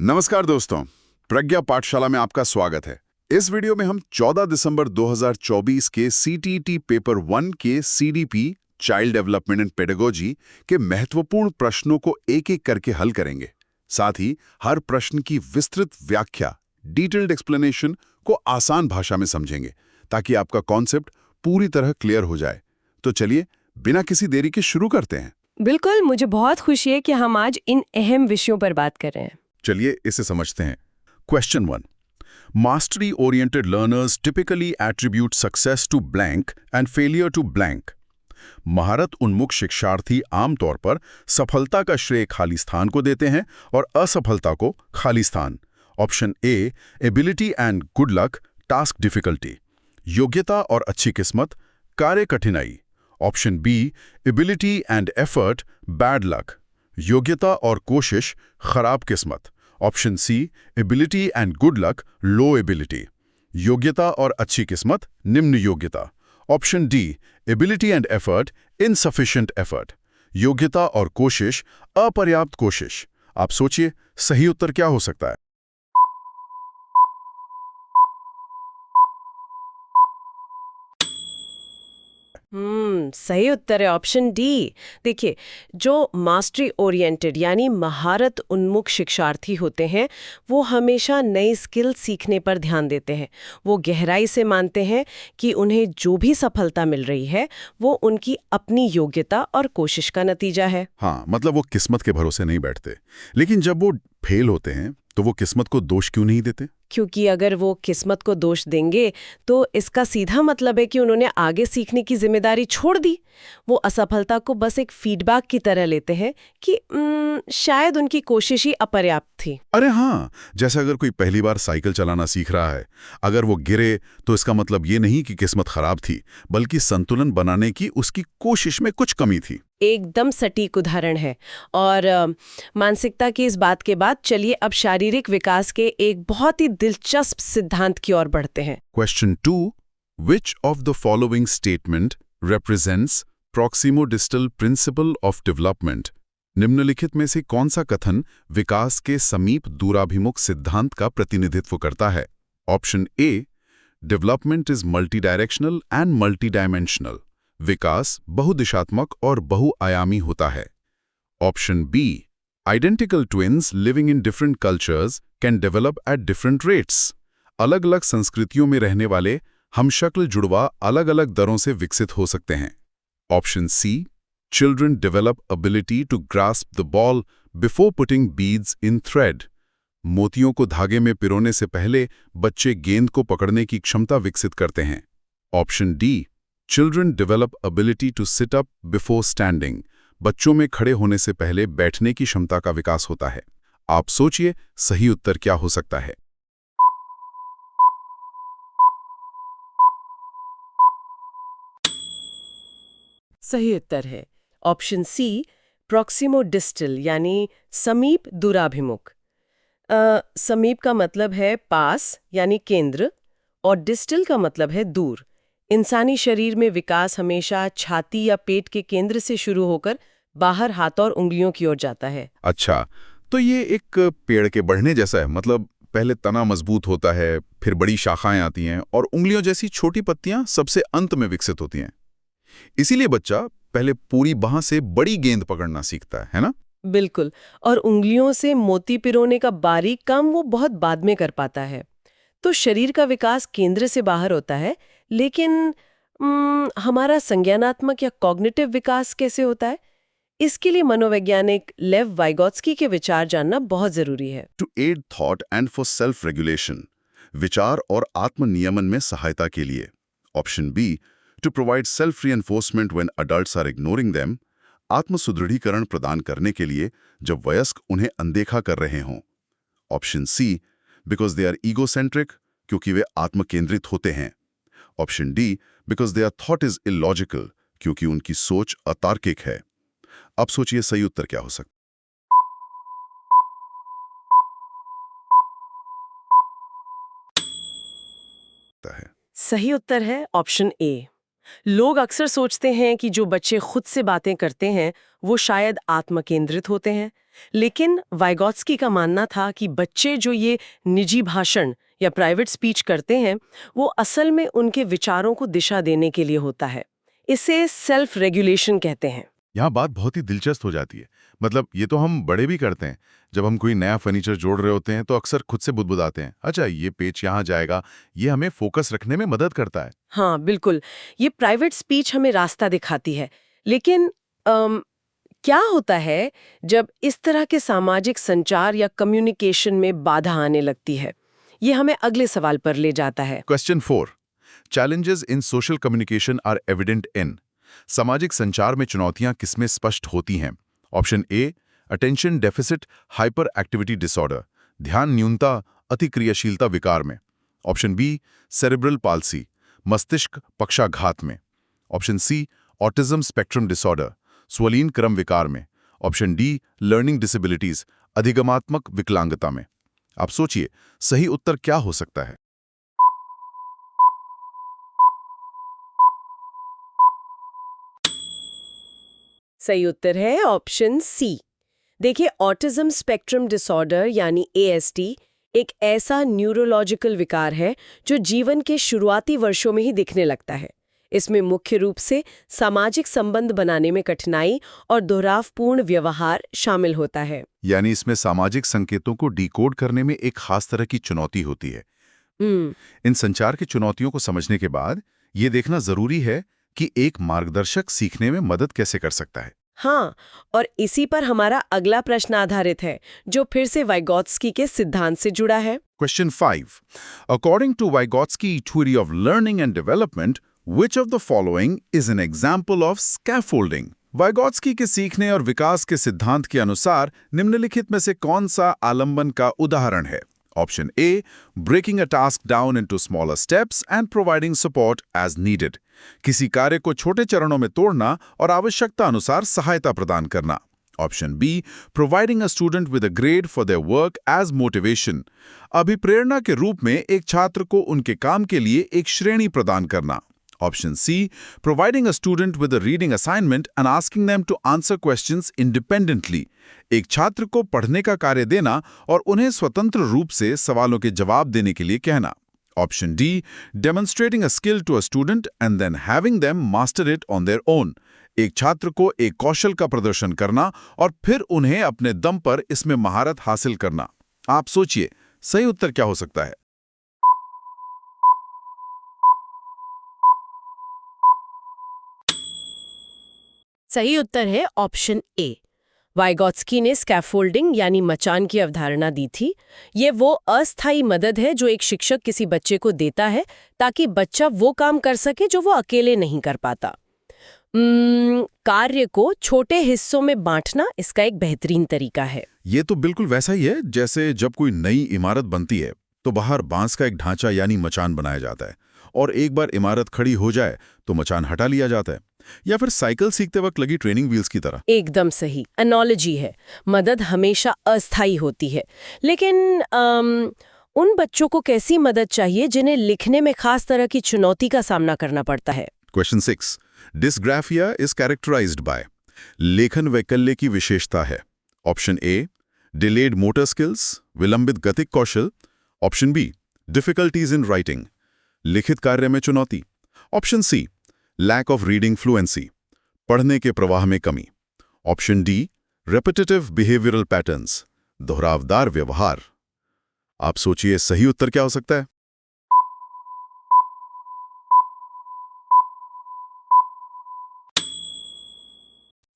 नमस्कार दोस्तों, प्रज्ञा पाठशाला में आपका स्वागत है। इस वीडियो में हम 14 दिसंबर 2024 के सीटीईटी पेपर 1 के CDP child development and pedagogy के महत्वपूर्ण प्रश्नों को एक-एक करके हल करेंगे। साथ ही हर प्रश्न की विस्तृत व्याख्या, डिटेल्ड एक्सप्लेनेशन को आसान भाषा में समझेंगे ताकि आपका कॉन्सेप्ट पूरी तरह क्लियर हो जाए। तो चलिए, बिना किसी देरी के शुरू करते हैं। बिल्कुल, मुझे बहुत खुशी है कि हम आज इन अहम विषयों पर बात कर रहे हैं। चलिए इसे समझते हैं। Question 1। Mastery oriented learners typically attribute success to blank and failure to blank. महारत उन्मुख शिक्षार्थी आमतौर पर सफलता का श्रेय खाली स्थान को देते हैं और असफलता को खाली स्थान। Option A, ability and good luck, task difficulty. योग्यता और अच्छी किस्मत, कार्य कठिनाई। Option B, ability and effort, bad luck. योग्यता और कोशिश, खराब किस्मत। Option C, ability and good luck, low ability. योग्यता और अच्छी किस्मत, निम्न योग्यता। Option D, ability and effort, insufficient effort. योग्यता और कोशिश, अपर्याप्त कोशिश। आप सोचिए, सही उत्तर क्या हो सकता है? सही उत्तर है ऑप्शन डी। देखिए, जो मास्टरी ओरिएंटेड यानी महारत उन्मुख शिक्षार्थी होते हैं, वो हमेशा नई स्किल सीखने पर ध्यान देते हैं। वो गहराई से मानते हैं कि उन्हें जो भी सफलता मिल रही है, वो उनकी अपनी योग्यता और कोशिश का नतीजा है। हाँ, मतलब वो किस्मत के भरोसे नहीं बैठते। लेकिन जब वो फेल होते हैं तो वो किस्मत को दोष क्यों नहीं देते? क्योंकि अगर वो किस्मत को दोष देंगे तो इसका सीधा मतलब है कि उन्होंने आगे सीखने की जिम्मेदारी छोड़ दी। वो असफलता को बस एक फीडबैक की तरह लेते हैं कि शायद उनकी कोशिश ही अपर्याप्त थी। अरे हाँ, जैसे अगर कोई पहली बार साइकिल चलाना सीख रहा है, अगर वो गिरे तो इसका मतलब ये नहीं कि किस्मत खराब थी, बल्कि संतुलन बनाने की उसकी कोशिश में कुछ कमी थी। एकदम सटीक उदाहरण है। और मानसिकता की इस बात के बाद चलिए अब शारीरिक विकास के एक बहुत ही दिलचस्प सिद्धांत की ओर बढ़ते हैं। Question 2। Which of the following statement represents proximo-distal principle of development? निम्नलिखित में से कौन सा कथन विकास के समीप दूराभिमुख सिद्धांत का प्रतिनिधित्व करता है? Option A, development is multidirectional and multidimensional. विकास बहुदिशात्मक और बहुआयामी होता है। Option B, identical twins living in different cultures can develop at different rates. अलग-अलग संस्कृतियों में रहने वाले हमशक्ल जुड़वा अलग-अलग दरों से विकसित हो सकते हैं। Option C, children develop ability to grasp the ball before putting beads in thread. मोतियों को धागे में पिरोने से पहले बच्चे गेंद को पकड़ने की क्षमता विकसित करते हैं। Option D, children develop ability to sit up before standing. बच्चों में खड़े होने से पहले बैठने की क्षमता का विकास होता है। आप सोचिए, सही उत्तर क्या हो सकता है? सही उत्तर है ऑप्शन सी, प्रॉक्सिमो डिस्टल यानी समीप दूराभिमुख। समीप का मतलब है पास यानी केंद्र और डिस्टल का मतलब है दूर। इंसानी शरीर में विकास हमेशा छाती या पेट के केंद्र से शुरू होकर बाहर हाथ और उंगलियों की ओर जाता है। अच्छा, तो ये एक पेड़ के बढ़ने जैसा है। मतलब पहले तना मजबूत होता है, फिर बड़ी शाखाएं आती हैं और उंगलियों जैसी छोटी पत्तियां सबसे अंत में विकसित होती हैं। इसीलिए बच्चा पहले पूरी बाह से बड़ी गेंद पकड़ना सीखता है ना? बिल्कुल। और उंगलियों से मोती पिरोने का बारीक काम वो बहुत बाद में कर पाता है। तो शरीर का विकास केंद्र से बाहर होता है, लेकिन हमारा संज्ञानात्मक या कॉग्निटिव विकास कैसे होता है, इसके लिए मनोवैज्ञानिक लेव वाइगोत्स्की के विचार जानना बहुत जरूरी है। To add thought and for self regulation, विचार और आत्मनियमन में सहायता के लिए। Option B, to provide self reinforcement when adults are ignoring them, आत्म सुदृढ़ीकरण प्रदान करने के लिए जब वयस्क उन्हें अनदेखा कर रहे हों। Option C, because they are egocentric, क्योंकि वे आत्म केंद्रित होते हैं। Option D, because their thought is illogical, क्योंकि उनकी सोच अतार्किक है। अब सोचिए, सही उत्तर क्या हो सकता है? सही उत्तर है ऑप्शन ए। लोग अक्सर सोचते हैं कि जो बच्चे खुद से बातें करते हैं वो शायद आत्मकेंद्रित होते हैं, लेकिन वाइगॉत्स्की का मानना था कि बच्चे जो ये निजी भाषण या प्राइवेट स्पीच करते हैं वो असल में उनके विचारों को दिशा देने के लिए होता है। इसे सेल्फ रेगुलेशन कहते हैं। यहाँ बात बहुत ही दिलचस्प हो जाती है। मतलब ये तो हम बड़े भी करते हैं। जब हम कोई नया फर्नीचर जोड़ रहे होते हैं तो अक्सर खुद से बुदबुदाते हैं, अच्छा ये पेच यहाँ जाएगा। ये हमें फोकस रखने में मदद करता है। हाँ बिल्कुल, ये प्राइवेट स्पीच हमें रास्ता दिखाती है। लेकिन क्या होता है जब इस तरह के सामाजिक संचार या कम्युनिकेशन में बाधा आने लगती है? ये हमें अगले सवाल पर ले जाता है। Question 4, challenges in social communication are evident in. सामाजिक संचार में चुनौतियां किसमें स्पष्ट होती हैं? Option A, attention deficit hyper activity disorder, ध्यान न्यूनता अतिक्रियाशीलता विकार में। ऑप्शन बी, सेरेब्रल पाल्सी, मस्तिष्क पक्षाघात में। Option C, autism spectrum disorder, स्वलीन क्रम विकार में। ऑप्शन डी, लर्निंग डिसेबिलिटीज, अधिगमात्मक विकलांगता में। आप सोचिए, सही उत्तर क्या हो सकता है? सही उत्तर है ऑप्शन सी। देखिए, ऑटिज्म स्पेक्ट्रम डिसऑर्डर यानी एएसडी एक ऐसा न्यूरोलॉजिकल विकार है जो जीवन के शुरुआती वर्षों में ही दिखने लगता है। इसमें मुख्य रूप से सामाजिक संबंध बनाने में कठिनाई और दोहरावपूर्ण व्यवहार शामिल होता है। यानी इसमें सामाजिक संकेतों को डिकोड करने में एक खास तरह की चुनौती होती है। इन संचार की चुनौतियों को समझने के बाद ये देखना जरूरी है कि एक मार्गदर्शक सीखने में मदद कैसे कर सकता है। हाँ, और इसी पर हमारा अगला प्रश्न आधारित है, जो फिर से वाइगॉत्स्की के सिद्धांत से जुड़ा है। Question 5. According to Vygotsky theory of learning and development, which of the following is an example of scaffolding? वाइगॉत्स्की के सीखने और विकास के सिद्धांत के अनुसार निम्नलिखित में से कौन सा आलंबन का उदाहरण है? Option A, breaking a task down into smaller steps and providing support as needed. किसी कार्य को छोटे चरणों में तोड़ना और आवश्यकता अनुसार सहायता प्रदान करना। Option B, providing a student with a grade for their work as motivation, अभिप्रेरणा के रूप में एक छात्र को उनके काम के लिए एक श्रेणी प्रदान करना। Option C, providing a student with a reading assignment and asking them to answer questions independently, एक छात्र को पढ़ने का कार्य देना और उन्हें स्वतंत्र रूप से सवालों के जवाब देने के लिए कहना। Option D, demonstrating a skill to a student and then having them master it on their own, एक छात्र को एक कौशल का प्रदर्शन करना और फिर उन्हें अपने दम पर इसमें महारत हासिल करना। आप सोचिए, सही उत्तर क्या हो सकता है? सही उत्तर है ऑप्शन ए। वाइगॉत्स्की ने स्कैफोल्डिंग यानी मचान की अवधारणा दी थी। ये वो अस्थायी मदद है जो एक शिक्षक किसी बच्चे को देता है ताकि बच्चा वो काम कर सके जो वो अकेले नहीं कर पाता। कार्य को छोटे हिस्सों में बांटना इसका एक बेहतरीन तरीका है। ये तो बिल्कुल वैसा ही है जैसे जब कोई नई इमारत बनती है तो बाहर बांस का एक ढांचा यानी मचान बनाया जाता है और एक बार इमारत खड़ी हो जाए तो मचान हटा लिया जाता है, या फिर साइकिल सीखते वक्त लगी ट्रेनिंग व्हील्स की तरह। एकदम सही एनालॉजी है। मदद हमेशा अस्थायी होती है। लेकिन उन बच्चों को कैसी मदद चाहिए जिन्हें लिखने में खास तरह की चुनौती का सामना करना पड़ता है? Question 6. Dysgraphia is characterised by. लेखन वैकल्य की विशेषता है। Option A, delayed motor skills, विलंबित गतिक कौशल। Option B, difficulties in writing, लिखित कार्य में चुनौती। Option C, lack of reading fluency, पढ़ने के प्रवाह में कमी। Option D, repetitive behavioural patterns, दोहरावदार व्यवहार। आप सोचिए, सही उत्तर क्या हो सकता है?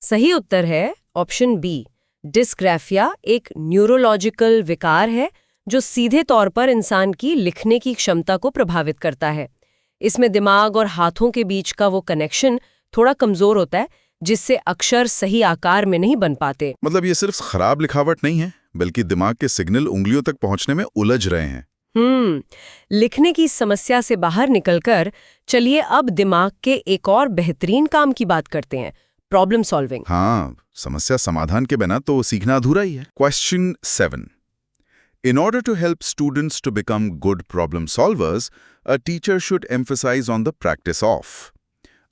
सही उत्तर है ऑप्शन बी। डिस्ग्राफिया एक न्यूरोलॉजिकल विकार है जो सीधे तौर पर इंसान की लिखने की क्षमता को प्रभावित करता है। इसमें दिमाग और हाथों के बीच का वो कनेक्शन थोड़ा कमजोर होता है, जिससे अक्षर सही आकार में नहीं बन पाते। मतलब ये सिर्फ खराब लिखावट नहीं है, बल्कि दिमाग के सिग्नल उंगलियों तक पहुंचने में उलझ रहे हैं। लिखने की समस्या से बाहर निकलकर चलिए अब दिमाग के एक और बेहतरीन काम की बात करते हैं, प्रॉब्लम सॉल्विंग। हाँ, समस्या समाधान के बिना तो सीखना अधूरा ही है। Question 7. In order to help students to become good problem solvers, a teacher should emphasize on the practice of.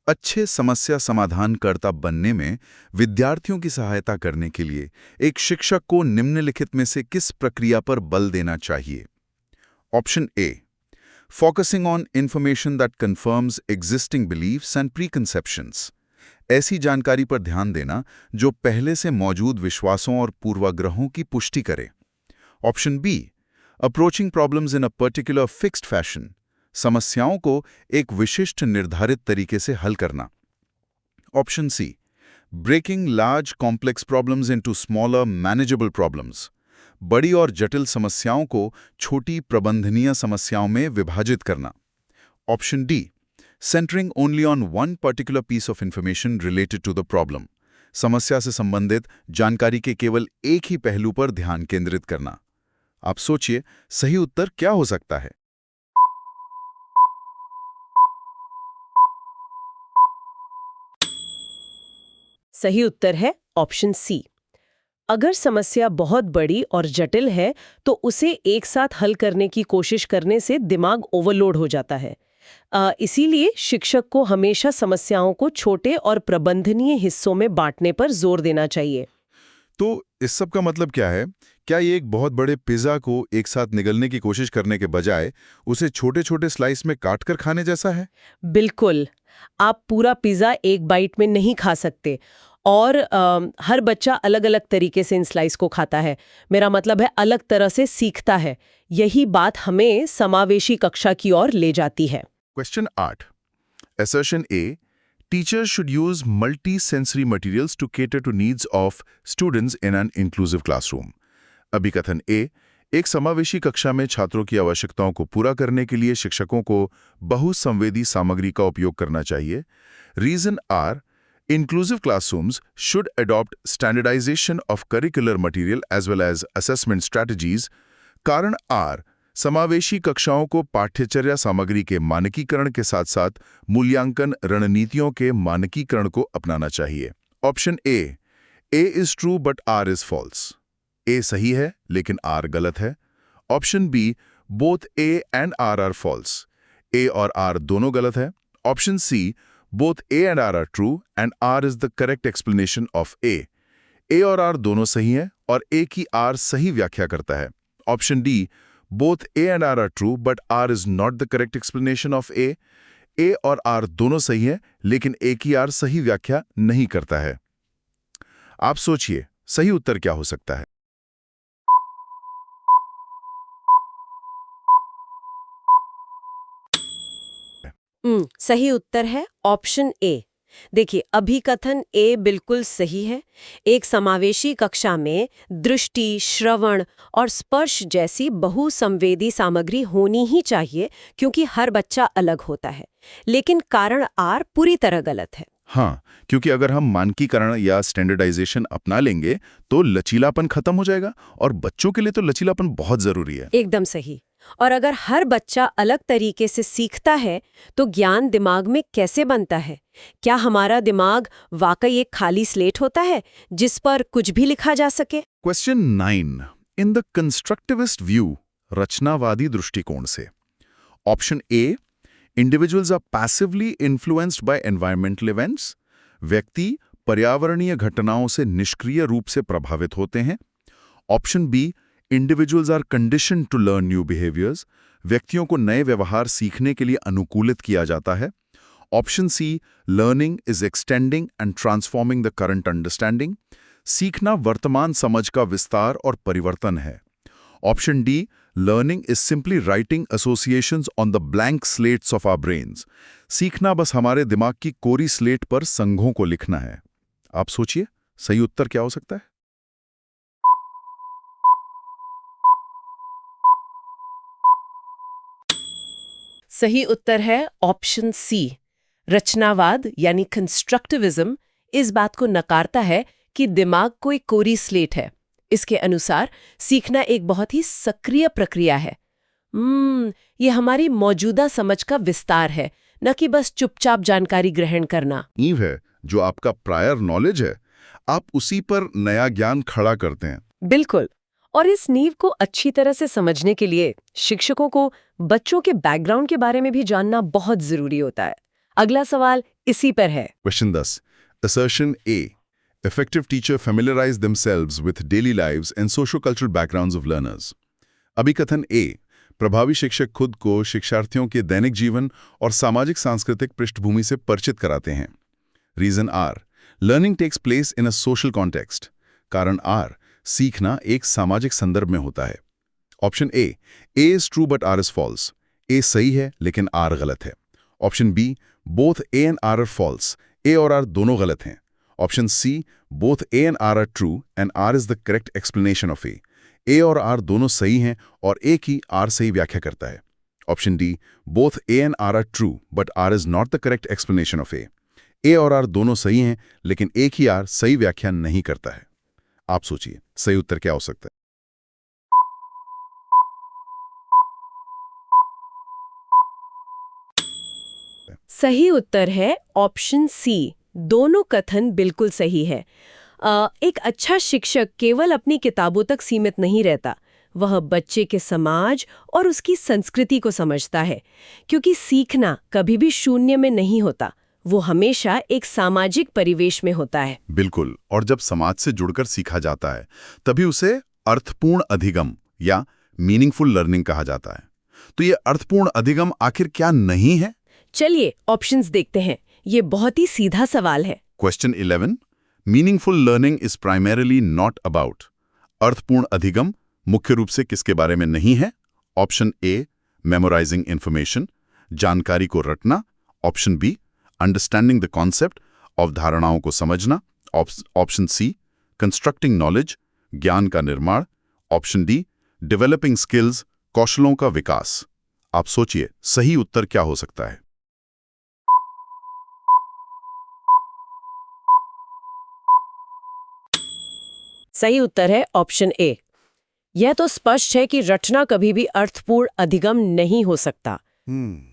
अच्छे समस्या समाधानकर्ता बनने में विद्यार्थियों की सहायता करने के लिए एक शिक्षक को निम्नलिखित में से किस प्रक्रिया पर बल देना चाहिए? Option A, focusing on information that confirms existing beliefs and preconceptions. ऐसी जानकारी पर ध्यान देना जो पहले से मौजूद विश्वासों और पूर्वाग्रहों की पुष्टि करे। Option B, approaching problems in a particular fixed fashion. समस्याओं को एक विशिष्ट निर्धारित तरीके से हल करना। Option C, breaking large complex problems into smaller manageable problems. बड़ी और जटिल समस्याओं को छोटी प्रबंधनीय समस्याओं में विभाजित करना। Option D, centering only on one particular piece of information related to the problem. समस्या से संबंधित जानकारी के केवल एक ही पहलू पर ध्यान केंद्रित करना। आप सोचिए, सही उत्तर क्या हो सकता है? सही उत्तर है ऑप्शन सी। अगर समस्या बहुत बड़ी और जटिल है तो उसे एक साथ हल करने की कोशिश करने से दिमाग ओवरलोड हो जाता है। इसीलिए शिक्षक को हमेशा समस्याओं को छोटे और प्रबंधनीय हिस्सों में बांटने पर जोर देना चाहिए। तो इस सब का मतलब क्या है? क्या ये एक बहुत बड़े पिज़्ज़ा को एक साथ निगलने की कोशिश करने के बजाय उसे छोटे-छोटे स्लाइस में काट कर खाने जैसा है? बिल्कुल। आप पूरा पिज़्ज़ा एक बाइट में नहीं खा सकते और हर बच्चा अलग-अलग तरीके से इन स्लाइस को खाता है। मेरा मतलब है अलग तरह से सीखता है। यही बात हमें समावेशी कक्षा की ओर ले जाती है। Question 8। Assertion A. Teachers should use multi-sensory materials to cater to needs of students in an inclusive classroom. अभिकथन A. एक समावेशी कक्षा में छात्रों की आवश्यकताओं को पूरा करने के लिए शिक्षकों को बहुसंवेदी सामग्री का उपयोग करना चाहिए। Reason R. Inclusive classrooms should adopt standardization of curricular material as well as assessment strategies. कारण R. समावेशी कक्षाओं को पाठ्यचर्या सामग्री के मानकीकरण के साथ साथ मूल्यांकन रणनीतियों के मानकीकरण को अपनाना चाहिए। Option A, A is true but R is false. A सही है लेकिन R गलत है। Option B, both A and R are false. A और R दोनों गलत है। Option C, both A and R are true and R is the correct explanation of A. A और R दोनों सही हैं और A की R सही व्याख्या करता है। Option D, both A and R are true but R is not the correct explanation of A. A और R दोनों सही हैं लेकिन A की R सही व्याख्या नहीं करता है। आप सोचिए, सही उत्तर क्या हो सकता है? सही उत्तर है ऑप्शन ए। देखिए, अभिकथन ए बिल्कुल सही है। एक समावेशी कक्षा में दृष्टि, श्रवण और स्पर्श जैसी बहुसंवेदी सामग्री होनी ही चाहिए क्योंकि हर बच्चा अलग होता है। लेकिन कारण आर पूरी तरह गलत है। हाँ, क्योंकि अगर हम मानकीकरण या स्टैंडर्डाइजेशन अपना लेंगे तो लचीलापन खत्म हो जाएगा और बच्चों के लिए तो लचीलापन बहुत जरूरी है। एकदम सही। और अगर हर बच्चा अलग तरीके से सीखता है तो ज्ञान दिमाग में कैसे बनता है? क्या हमारा दिमाग वाकई एक खाली स्लेट होता है जिस पर कुछ भी लिखा जा सके? Question 9। In the constructivist view, रचनावादी दृष्टिकोण से, option A, individuals are passively influenced by environmental events. व्यक्ति पर्यावरणीय घटनाओं से निष्क्रिय रूप से प्रभावित होते हैं। Option B, individuals are conditioned to learn new behaviours. व्यक्तियों को नए व्यवहार सीखने के लिए अनुकूलित किया जाता है। Option C, learning is extending and transforming the current understanding. सीखना वर्तमान समझ का विस्तार और परिवर्तन है। Option D, learning is simply writing associations on the blank slates of our brains. सीखना बस हमारे दिमाग की कोरी स्लेट पर संघों को लिखना है। आप सोचिए, सही उत्तर क्या हो सकता है? सही उत्तर है ऑप्शन सी। रचनावाद यानी कंस्ट्रक्टिविज्म इस बात को नकारता है कि दिमाग कोई कोरी स्लेट है। इसके अनुसार सीखना एक बहुत ही सक्रिय प्रक्रिया है। ये हमारी मौजूदा समझ का विस्तार है, न कि बस चुपचाप जानकारी ग्रहण करना। नींव है, जो आपका प्रायर नॉलेज है, आप उसी पर नया ज्ञान खड़ा करते हैं। बिल्कुल। और इस नींव को अच्छी तरह से समझने के लिए शिक्षकों को बच्चों के बैकग्राउंड के बारे में भी जानना बहुत जरूरी होता है। अगला सवाल इसी पर है। Question 10 assertion A effective teacher familiarize themselves with daily lives and socio-cultural backgrounds of learners. अभिकथन ए प्रभावी शिक्षक खुद को शिक्षार्थियों के दैनिक जीवन और सामाजिक सांस्कृतिक पृष्ठभूमि से परिचित कराते हैं। Reason R learning takes place in a social context. कारण आर सीखना एक सामाजिक संदर्भ में होता है। Option A is true but R is false. A सही है लेकिन आर गलत है। Option B both A and R false. A और आर दोनों गलत हैं। Option C both A and R true and R is the correct explanation of A. A और आर दोनों सही हैं और ए की आर सही व्याख्या करता है। Option D both A and R true but R is not the correct explanation of A. A और आर दोनों सही हैं लेकिन ए की आर सही व्याख्या नहीं करता है। आप सोचिए सही उत्तर क्या हो सकता है? सही उत्तर है ऑप्शन सी। दोनों कथन बिल्कुल सही है। एक अच्छा शिक्षक केवल अपनी किताबों तक सीमित नहीं रहता, वह बच्चे के समाज और उसकी संस्कृति को समझता है, क्योंकि सीखना कभी भी शून्य में नहीं होता, वो हमेशा एक सामाजिक परिवेश में होता है। बिल्कुल, और जब समाज से जुड़कर सीखा जाता है तभी उसे अर्थपूर्ण अधिगम या मीनिंगफुल लर्निंग कहा जाता है। तो ये अर्थपूर्ण अधिगम आखिर क्या नहीं है? चलिए ऑप्शंस देखते हैं। ये बहुत ही सीधा सवाल है। Question 11 meaningful learning is primarily not about. अर्थपूर्ण अधिगम मुख्य रूप से किसके बारे में नहीं है? ऑप्शन ए मेमोराइजिंग इंफॉर्मेशन, जानकारी को रटना। Option B understanding the concept, अवधारणाओं को समझना। ऑप्शन सी कंस्ट्रक्टिंग नॉलेज, ज्ञान का निर्माण। ऑप्शन डी डेवलपिंग स्किल्स, कौशलों का विकास। आप सोचिए सही उत्तर क्या हो सकता है? सही उत्तर है ऑप्शन ए। यह तो स्पष्ट है कि रटना कभी भी अर्थपूर्ण अधिगम नहीं हो सकता।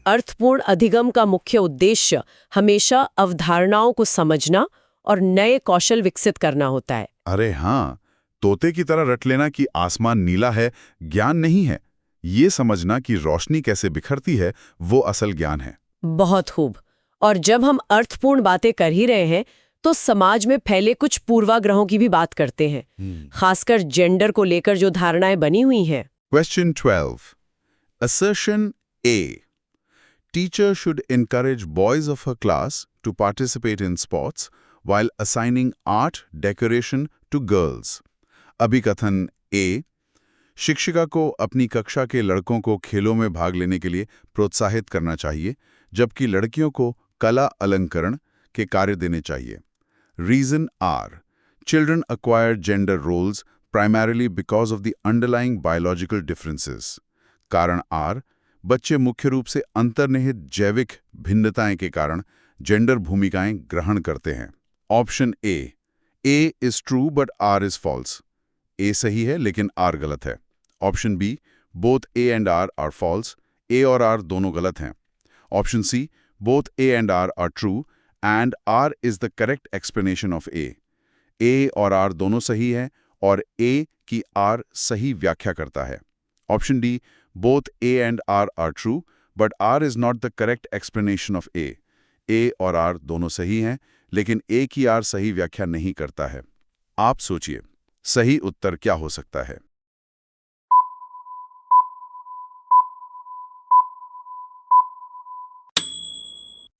अर्थपूर्ण अधिगम का मुख्य उद्देश्य हमेशा अवधारणाओं को समझना और नए कौशल विकसित करना होता है। अरे हाँ, तोते की तरह रट लेना कि आसमान नीला है ज्ञान नहीं है। ये समझना कि रोशनी कैसे बिखरती है वो असल ज्ञान है। बहुत खूब। और जब हम अर्थपूर्ण बातें कर ही रहे हैं तो समाज में फैले कुछ पूर्वाग्रहों की भी बात करते हैं, खासकर जेंडर को लेकर जो धारणाएं बनी हुई हैं। Question 12. Assertion A. Teacher should encourage boys of her class to participate in sports while assigning art decoration to girls. अभिकथन A. शिक्षिका को अपनी कक्षा के लड़कों को खेलों में भाग लेने के लिए प्रोत्साहित करना चाहिए, जबकि लड़कियों को कला अलंकरण के कार्य देने चाहिए। Reason R. Children acquire gender roles primarily because of the underlying biological differences. कारण R. बच्चे मुख्य रूप से अंतर्निहित जैविक भिन्नताएं के कारण जेंडर भूमिकाएं ग्रहण करते हैं। Option A is true but R is false. A सही है लेकिन R गलत है। Option B both A and R are false. A और R दोनों गलत हैं। Option C both A and R are true and R is the correct explanation of A. A और R दोनों सही है और A की R सही व्याख्या करता है। Option D both A and R are true but R is not the correct explanation of A. A और R दोनों सही हैं लेकिन A की R सही व्याख्या नहीं करता है। आप सोचिए सही उत्तर क्या हो सकता है?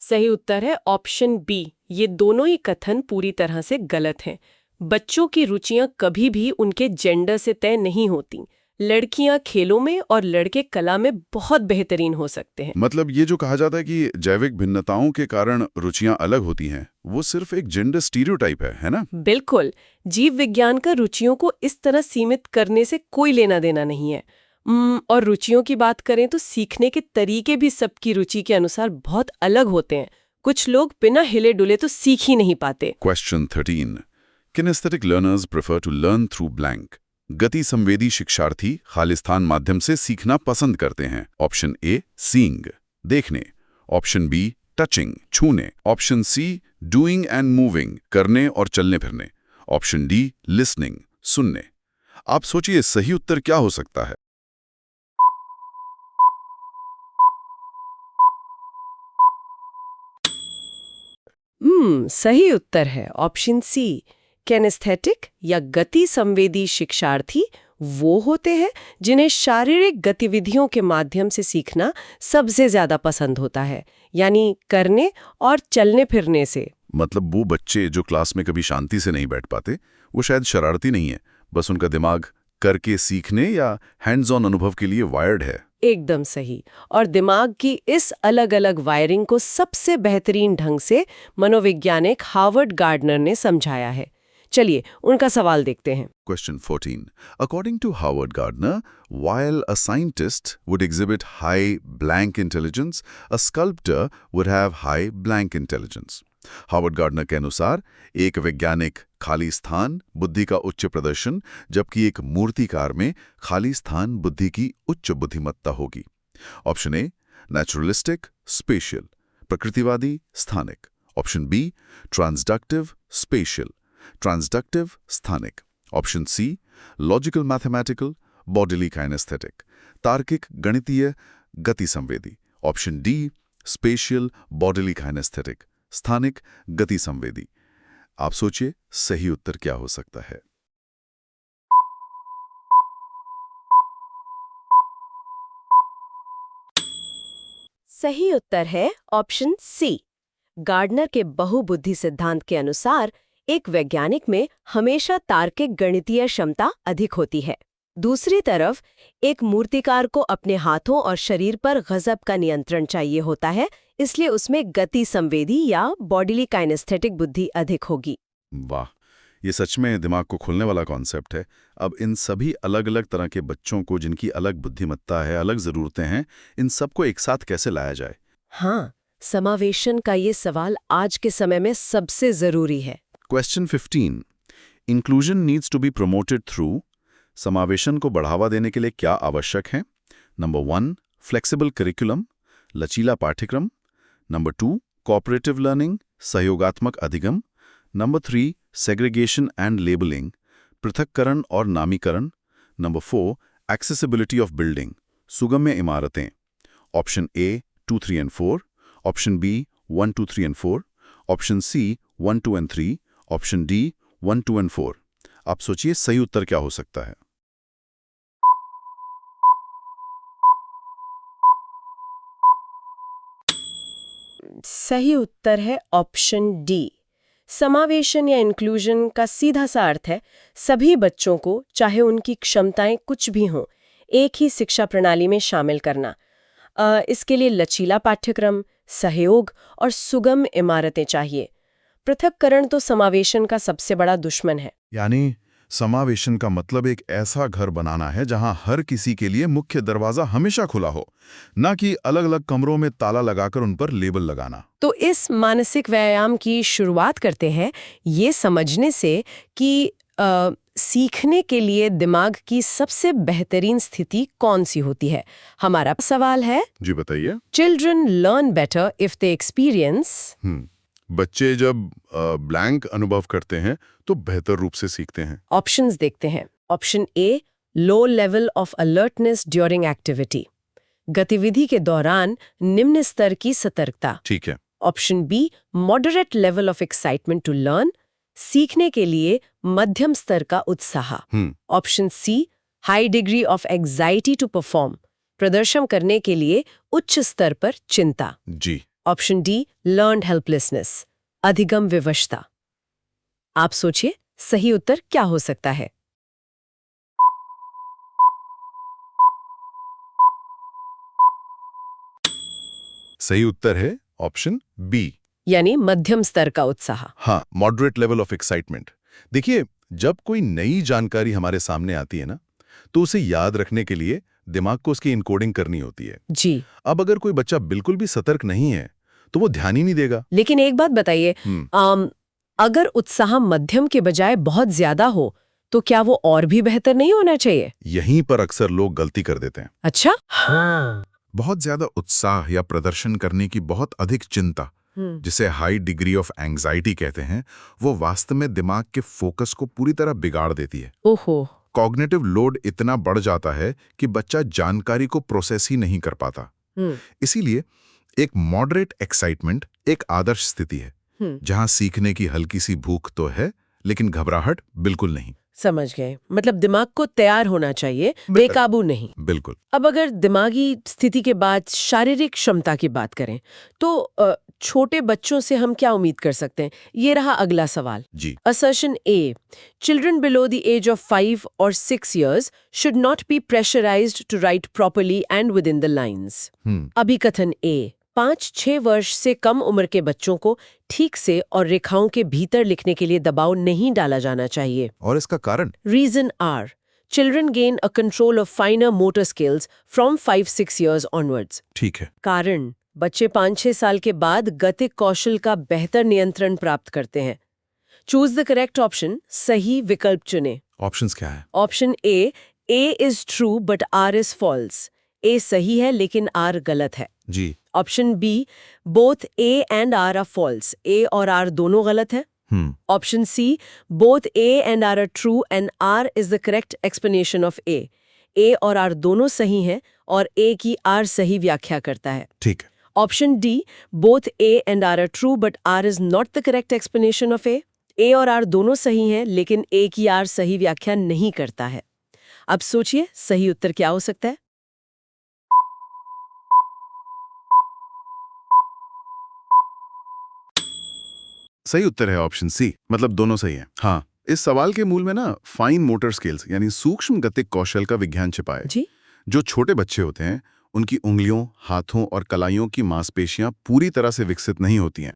सही उत्तर है ऑप्शन बी। ये दोनों ही कथन पूरी तरह से गलत हैं। बच्चों की रुचियां कभी भी उनके जेंडर से तय नहीं होती। लड़कियां खेलों में और लड़के कला में बहुत बेहतरीन हो सकते हैं। मतलब ये जो कहा जाता है कि जैविक भिन्नताओं के कारण रुचियां अलग होती हैं, वो सिर्फ एक जेंडर स्टीरियोटाइप है ना? बिल्कुल। जीव विज्ञान का रुचियों को इस तरह सीमित करने से कोई लेना देना नहीं है। और रुचियों की बात करें तो सीखने के तरीके भी सबकी रुचि के अनुसार बहुत अलग होते हैं। कुछ लोग बिना हिले डुले तो सीख ही नहीं पाते। Question 13. Kinesthetic learners prefer to learn through blank. गति संवेदी शिक्षार्थी खालिस्तान माध्यम से सीखना पसंद करते हैं। ऑप्शन ए सीइंग देखने, ऑप्शन बी टचिंग छूने, option C doing and moving करने और चलने फिरने, ऑप्शन डी लिसनिंग सुनने। आप सोचिए सही उत्तर क्या हो सकता है? सही उत्तर है ऑप्शन सी। कैनेस्थेटिक या गति संवेदी शिक्षार्थी वो होते हैं जिन्हें शारीरिक गतिविधियों के माध्यम से सीखना सबसे ज्यादा पसंद होता है, यानी करने और चलने फिरने से। मतलब वो बच्चे जो क्लास में कभी शांति से नहीं बैठ पाते, वो शायद शरारती नहीं है, बस उनका दिमाग करके सीखने या हैंड्स ऑन अनुभव के लिए वायर्ड है। एकदम सही। और दिमाग की इस अलग अलग वायरिंग को सबसे बेहतरीन ढंग से मनोवैज्ञानिक हार्वर्ड गार्डनर ने समझाया है। चलिए उनका सवाल देखते हैं। Question 14. According to Howard Gardner, while a scientist would exhibit high blank intelligence, a sculptor would have high blank intelligence. Howard Gardner के अनुसार एक वैज्ञानिक खाली स्थान बुद्धि का उच्च प्रदर्शन, जबकि एक मूर्तिकार में खाली स्थान बुद्धि की उच्च बुद्धिमत्ता होगी। ऑप्शन ए नेचुरलिस्टिक स्पेशियल, प्रकृतिवादी स्थानिक। ऑप्शन बी ट्रांसडक्टिव स्पेशियल, ट्रांसडक्टिव स्थानिक। Option C logical mathematical bodily kinesthetic, तार्किक गणितीय गति संवेदी। Option D spatial bodily kinesthetic, स्थानिक गति संवेदी। आप सोचिए सही उत्तर क्या हो सकता है। सही उत्तर है ऑप्शन सी। गार्डनर के बहुबुद्धि सिद्धांत के अनुसार एक वैज्ञानिक में हमेशा तार्किक गणितीय क्षमता अधिक होती है। दूसरी तरफ एक मूर्तिकार को अपने हाथों और शरीर पर गजब का नियंत्रण चाहिए होता है, इसलिए उसमें गति संवेदी या बॉडीली काइनेस्थेटिक बुद्धि अधिक होगी। वाह, ये सच में दिमाग को खोलने वाला कॉन्सेप्ट है। अब इन सभी अलग अलग तरह के बच्चों को, जिनकी अलग बुद्धिमत्ता है, अलग जरूरतें हैं, इन सबको एक साथ कैसे लाया जाए? हाँ, समावेशन का ये सवाल आज के समय में सबसे जरूरी है। Question 15. Inclusion needs to be promoted through. समावेशन को बढ़ावा देने के लिए क्या आवश्यक है? नंबर 1 फ्लेक्सिबल करिकुलम, लचीला पाठ्यक्रम। नंबर 2 कोऑपरेटिव लर्निंग, सहयोगात्मक अधिगम। नंबर 3 सेग्रीगेशन एंड लेबलिंग, पृथक्करण और नामीकरण। नंबर 4 एक्सेसिबिलिटी ऑफ बिल्डिंग, सुगम्य इमारतें। Option A 2, 3 and 4, option B 1, 2, 3 and 4, option C 1, 2 and 3, option D 1, 2 and 4। आप सोचिए सही उत्तर क्या हो सकता है। सही उत्तर है ऑप्शन डी। समावेशन या इंक्लूजन का सीधा सा अर्थ है सभी बच्चों को, चाहे उनकी क्षमताएं कुछ भी हों, एक ही शिक्षा प्रणाली में शामिल करना। इसके लिए लचीला पाठ्यक्रम, सहयोग और सुगम इमारतें चाहिए। पृथक्करण तो समावेशन का सबसे बड़ा दुश्मन है। यानी समावेशन का मतलब एक ऐसा घर बनाना है जहां हर किसी के लिए मुख्य दरवाजा हमेशा खुला हो, ना कि अलग अलग कमरों में ताला लगाकर उन पर लेबल लगाना। तो इस मानसिक व्यायाम की शुरुआत करते हैं ये समझने से कि सीखने के लिए दिमाग की सबसे बेहतरीन स्थिति कौन सी होती है। हमारा सवाल है, जी बताइए। Children learn better if they experience. बच्चे जब ब्लैंक अनुभव करते हैं तो बेहतर रूप से सीखते हैं। ऑप्शंस देखते हैं। Option A low level of alertness during activity, गतिविधि के दौरान निम्न स्तर की सतर्कता। ठीक है। Option B moderate level of excitement to learn, सीखने के लिए मध्यम स्तर का उत्साह। Option C high degree of anxiety to perform, प्रदर्शन करने के लिए उच्च स्तर पर चिंता। जी। ऑप्शन डी लर्न्ड हेल्पलेसनेस, अधिगम विवशता। आप सोचिए सही उत्तर क्या हो सकता है। सही उत्तर है ऑप्शन बी, यानी मध्यम स्तर का उत्साह। हाँ, मॉडरेट लेवल ऑफ एक्साइटमेंट। देखिए, जब कोई नई जानकारी हमारे सामने आती है ना, तो उसे याद रखने के लिए दिमाग को उसकी इनकोडिंग करनी होती है। जी। अब अगर कोई बच्चा बिल्कुल भी सतर्क नहीं है तो वो ध्यान ही नहीं देगा। लेकिन एक बात बताइए, अगर उत्साह मध्यम के बजाय बहुत ज्यादा हो तो क्या वो और भी बेहतर नहीं होना चाहिए? यहीं पर अक्सर लोग गलती कर देते हैं। अच्छा। हाँ। बहुत ज्यादा उत्साह या प्रदर्शन करने की बहुत अधिक चिंता, जिसे हाई डिग्री ऑफ एंजाइटी कहते हैं, वो वास्तव में दिमाग के फोकस को पूरी तरह बिगाड़ देती है। ओहो। कॉग्निटिव लोड इतना बढ़ जाता है कि बच्चा जानकारी को प्रोसेस ही नहीं कर पाता। इसीलिए एक मॉडरेट एक्साइटमेंट एक आदर्श स्थिति है, जहां सीखने की हल्की सी भूख तो है लेकिन घबराहट बिल्कुल नहीं। समझ गए, मतलब दिमाग को तैयार होना चाहिए, बेकाबू नहीं। बिल्कुल। अब अगर दिमागी स्थिति के बाद शारीरिक क्षमता की बात करें तो छोटे बच्चों से हम क्या उम्मीद कर सकते हैं? ये रहा अगला सवाल। जी। Assertion A, children below the age of 5 और 6 years should not be pressurised to write properly and within the lines. अभिकथन ए, 5-6 वर्ष से कम उम्र के बच्चों को ठीक से और रेखाओं के भीतर लिखने के लिए दबाव नहीं डाला जाना चाहिए। और इसका कारण? Reason R, children gain a control of finer motor skills from 5-6 years onwards. ठीक है। कारण, बच्चे 5-6 साल के बाद गतिक कौशल का बेहतर नियंत्रण प्राप्त करते हैं। चूज द करेक्ट ऑप्शन, सही विकल्प चुने। ऑप्शंस क्या है? Option A, A is true but R is false. A सही है लेकिन R गलत है। जी। Option B, both A and R are false. A और R दोनों गलत है। Option C, both A and R are true and R is the correct explanation of A. A और R दोनों सही हैं और A की R सही व्याख्या करता है। ठीक है। Option D, both A and R are true but R is not the correct explanation of A. A और R दोनों सही हैं लेकिन A की R सही व्याख्या नहीं करता है। अब सोचिए सही उत्तर क्या हो सकता है? सही उत्तर है ऑप्शन सी, मतलब दोनों सही हैं। हाँ, इस सवाल के मूल में ना फाइन मोटर स्किल्स यानी सूक्ष्म गतिक कौशल का विज्ञान छिपा है। जी। जो छोटे बच्चे होते हैं उनकी उंगलियों, हाथों और कलाइयों की मांसपेशियां पूरी तरह से विकसित नहीं होती हैं।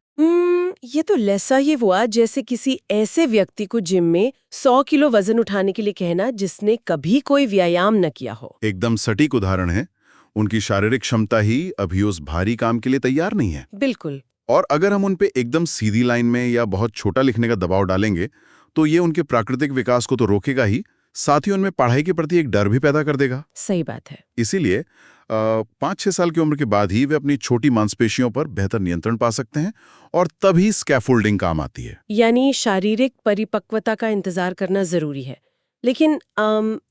ये तो ऐसा ही हुआ जैसे किसी ऐसे व्यक्ति को जिम में 100 किलो वजन उठाने के लिए कहना जिसने कभी कोई व्यायाम न किया हो। एकदम सटीक उदाहरण है। उनकी शारीरिक क्षमता ही अभी उस भारी काम के लिए तैयार नहीं है। बिल्कुल। और अगर हम उन पे एकदम सीधी लाइन में या बहुत छोटा लिखने का दबाव डालेंगे तो ये उनके प्राकृतिक विकास को तो रोकेगा ही, साथ ही उनमें पढ़ाई के प्रति एक डर भी पैदा कर देगा। सही बात है। इसीलिए 5-6 साल की उम्र के बाद ही वे अपनी छोटी मांसपेशियों पर बेहतर नियंत्रण पा सकते हैं और तभी स्कैफोल्डिंग काम आती है। यानी शारीरिक परिपक्वता का इंतजार करना जरूरी है। लेकिन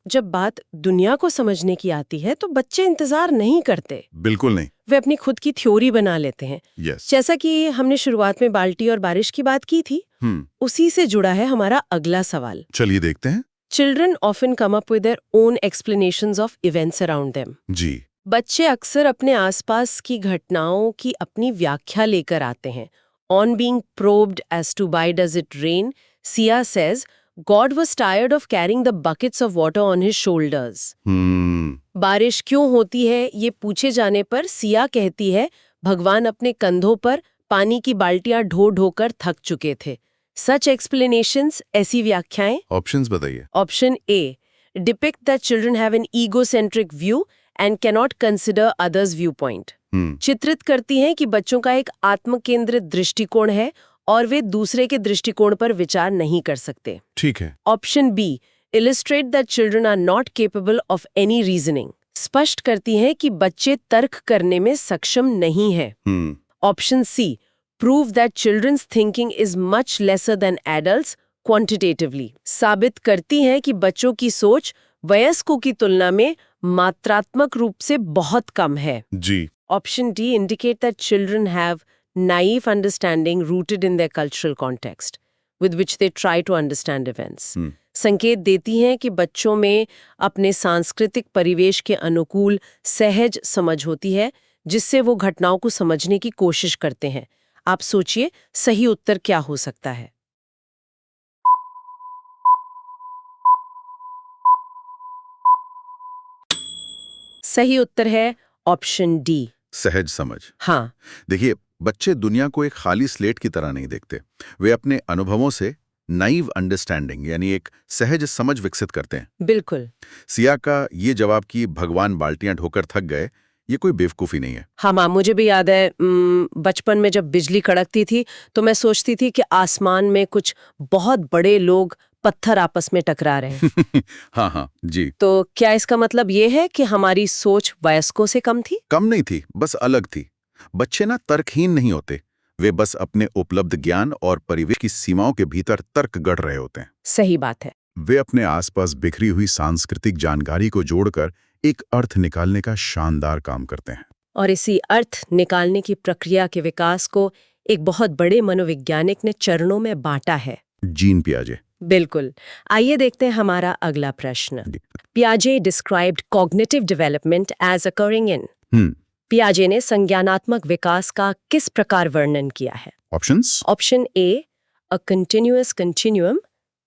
जब बात दुनिया को समझने की आती है तो बच्चे इंतजार नहीं करते। बिल्कुल नहीं। वे अपनी खुद की थ्योरी बना लेते हैं। जैसा कि हमने शुरुआत में बाल्टी और बारिश की बात की थी, उसी से जुड़ा है हमारा अगला सवाल। चलिए देखते हैं। Children often come up with their own explanations of events around them. जी। बच्चे अक्सर अपने आसपास की घटनाओं की अपनी व्याख्या लेकर आते हैं। On being probed as to why does it rain, Sia says, God was tired of carrying the buckets of water on his shoulders. बारिश क्यों होती है ये पूछे जाने पर सिया कहती है, भगवान अपने कंधों पर पानी की बाल्टियां ढो ढोकर थक चुके थे। Such explanations, ऐसी व्याख्याएं। ऑप्शंस बताइए। Option A, depict that children have an egocentric view and cannot consider others' viewpoint. चित्रित करती हैं कि बच्चों का एक आत्मकेंद्रित दृष्टिकोण है और वे दूसरे के दृष्टिकोण पर विचार नहीं कर सकते। ठीक है। Option B, illustrate that children are not capable of any reasoning. स्पष्ट करती हैं कि बच्चे तर्क करने में सक्षम नहीं हैं। Option C, prove that children's thinking is much lesser than adults quantitatively. साबित करती हैं कि बच्चों की सोच वयस्कों की तुलना में मात्रात्मक रूप से बहुत कम है। जी। Option D, indicate that children have naive understanding rooted in their cultural context, with which they try to understand events. संकेत देती हैं कि बच्चों में अपने सांस्कृतिक परिवेश के अनुकूल सहज समझ होती है, जिससे वो घटनाओं को समझने की कोशिश करते हैं। आप सोचिए सही उत्तर क्या हो सकता है? सही उत्तर है ऑप्शन डी, सहज समझ। हाँ। देखिए, बच्चे दुनिया को एक खाली स्लेट की तरह नहीं देखते। वे अपने अनुभवों से नाइव अंडरस्टैंडिंग यानी एक सहज समझ विकसित करते हैं। बिल्कुल। सिया का ये जवाब कि भगवान बाल्टियां ढोकर थक गए, ये कोई बेवकूफी नहीं है। हाँ माँ, मुझे भी याद है बचपन में जब बिजली कड़कती थी तो मैं सोचती थी कि आसमान में कुछ बहुत बड़े लोग पत्थर आपस में टकरा रहे हैं। हाँ जी। तो क्या इसका मतलब ये है कि हमारी सोच वयस्कों से कम थी? कम नहीं थी, बस अलग थी। बच्चे ना तर्कहीन नहीं होते, वे बस अपने उपलब्ध ज्ञान और परिवेश की सीमाओं के भीतर तर्क गढ़ रहे होते हैं। सही बात है। वे अपने आसपास बिखरी हुई सांस्कृतिक जानकारी को जोड़कर एक अर्थ निकालने का शानदार काम करते हैं। और इसी अर्थ निकालने की प्रक्रिया के विकास को एक बहुत बड़े मनोवैज्ञानिक ने चरणों में बांटा है। जीन पियाजे। बिल्कुल। आइए देखते हैं हमारा अगला प्रश्न। पियाजे described cognitive development as occurring in. पियाजे ने संज्ञानात्मक विकास का किस प्रकार वर्णन किया है? Options. Option A, a continuous continuum,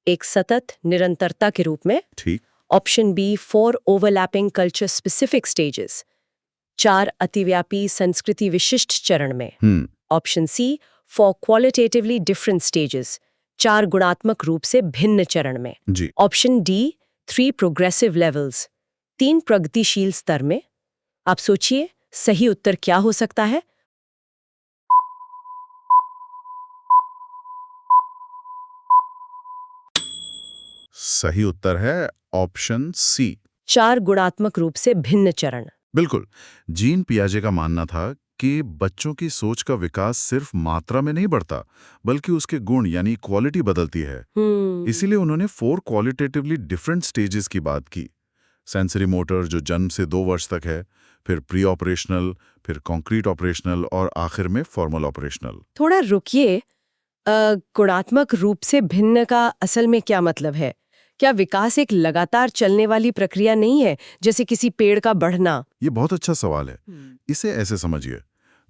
एक सतत निरंतरता के रूप में। ठीक। Option B, 4 overlapping culture specific stages, 4 अतिव्यापी संस्कृति विशिष्ट चरण में। Option C, four qualitatively different stages, 4 गुणात्मक रूप से भिन्न चरण में। जी। ऑप्शन डी, 3 प्रोग्रेसिव लेवल्स, 3 प्रगतिशील स्तर में। आप सोचिए सही उत्तर क्या हो सकता है? सही उत्तर है ऑप्शन सी। 4 गुणात्मक रूप से भिन्न चरण। बिल्कुल। जीन पियाजे का मानना था कि बच्चों की सोच का विकास सिर्फ मात्रा में नहीं बढ़ता, बल्कि उसके गुण यानी क्वालिटी बदलती है। इसीलिए उन्होंने 4 क्वालिटेटिवली डिफरेंट स्टेजेस की बात की। सेंसरी मोटर जो जन्म से 2 वर्ष तक है, फिर प्री ऑपरेशनल, फिर कॉन्क्रीट ऑपरेशनल और आखिर में फॉर्मल ऑपरेशनल। थोड़ा रुकिए, गुणात्मक रूप से भिन्न का असल में क्या मतलब है? क्या विकास एक लगातार चलने वाली प्रक्रिया नहीं है, जैसे किसी पेड़ का बढ़ना? ये बहुत अच्छा सवाल है। इसे ऐसे समझिए,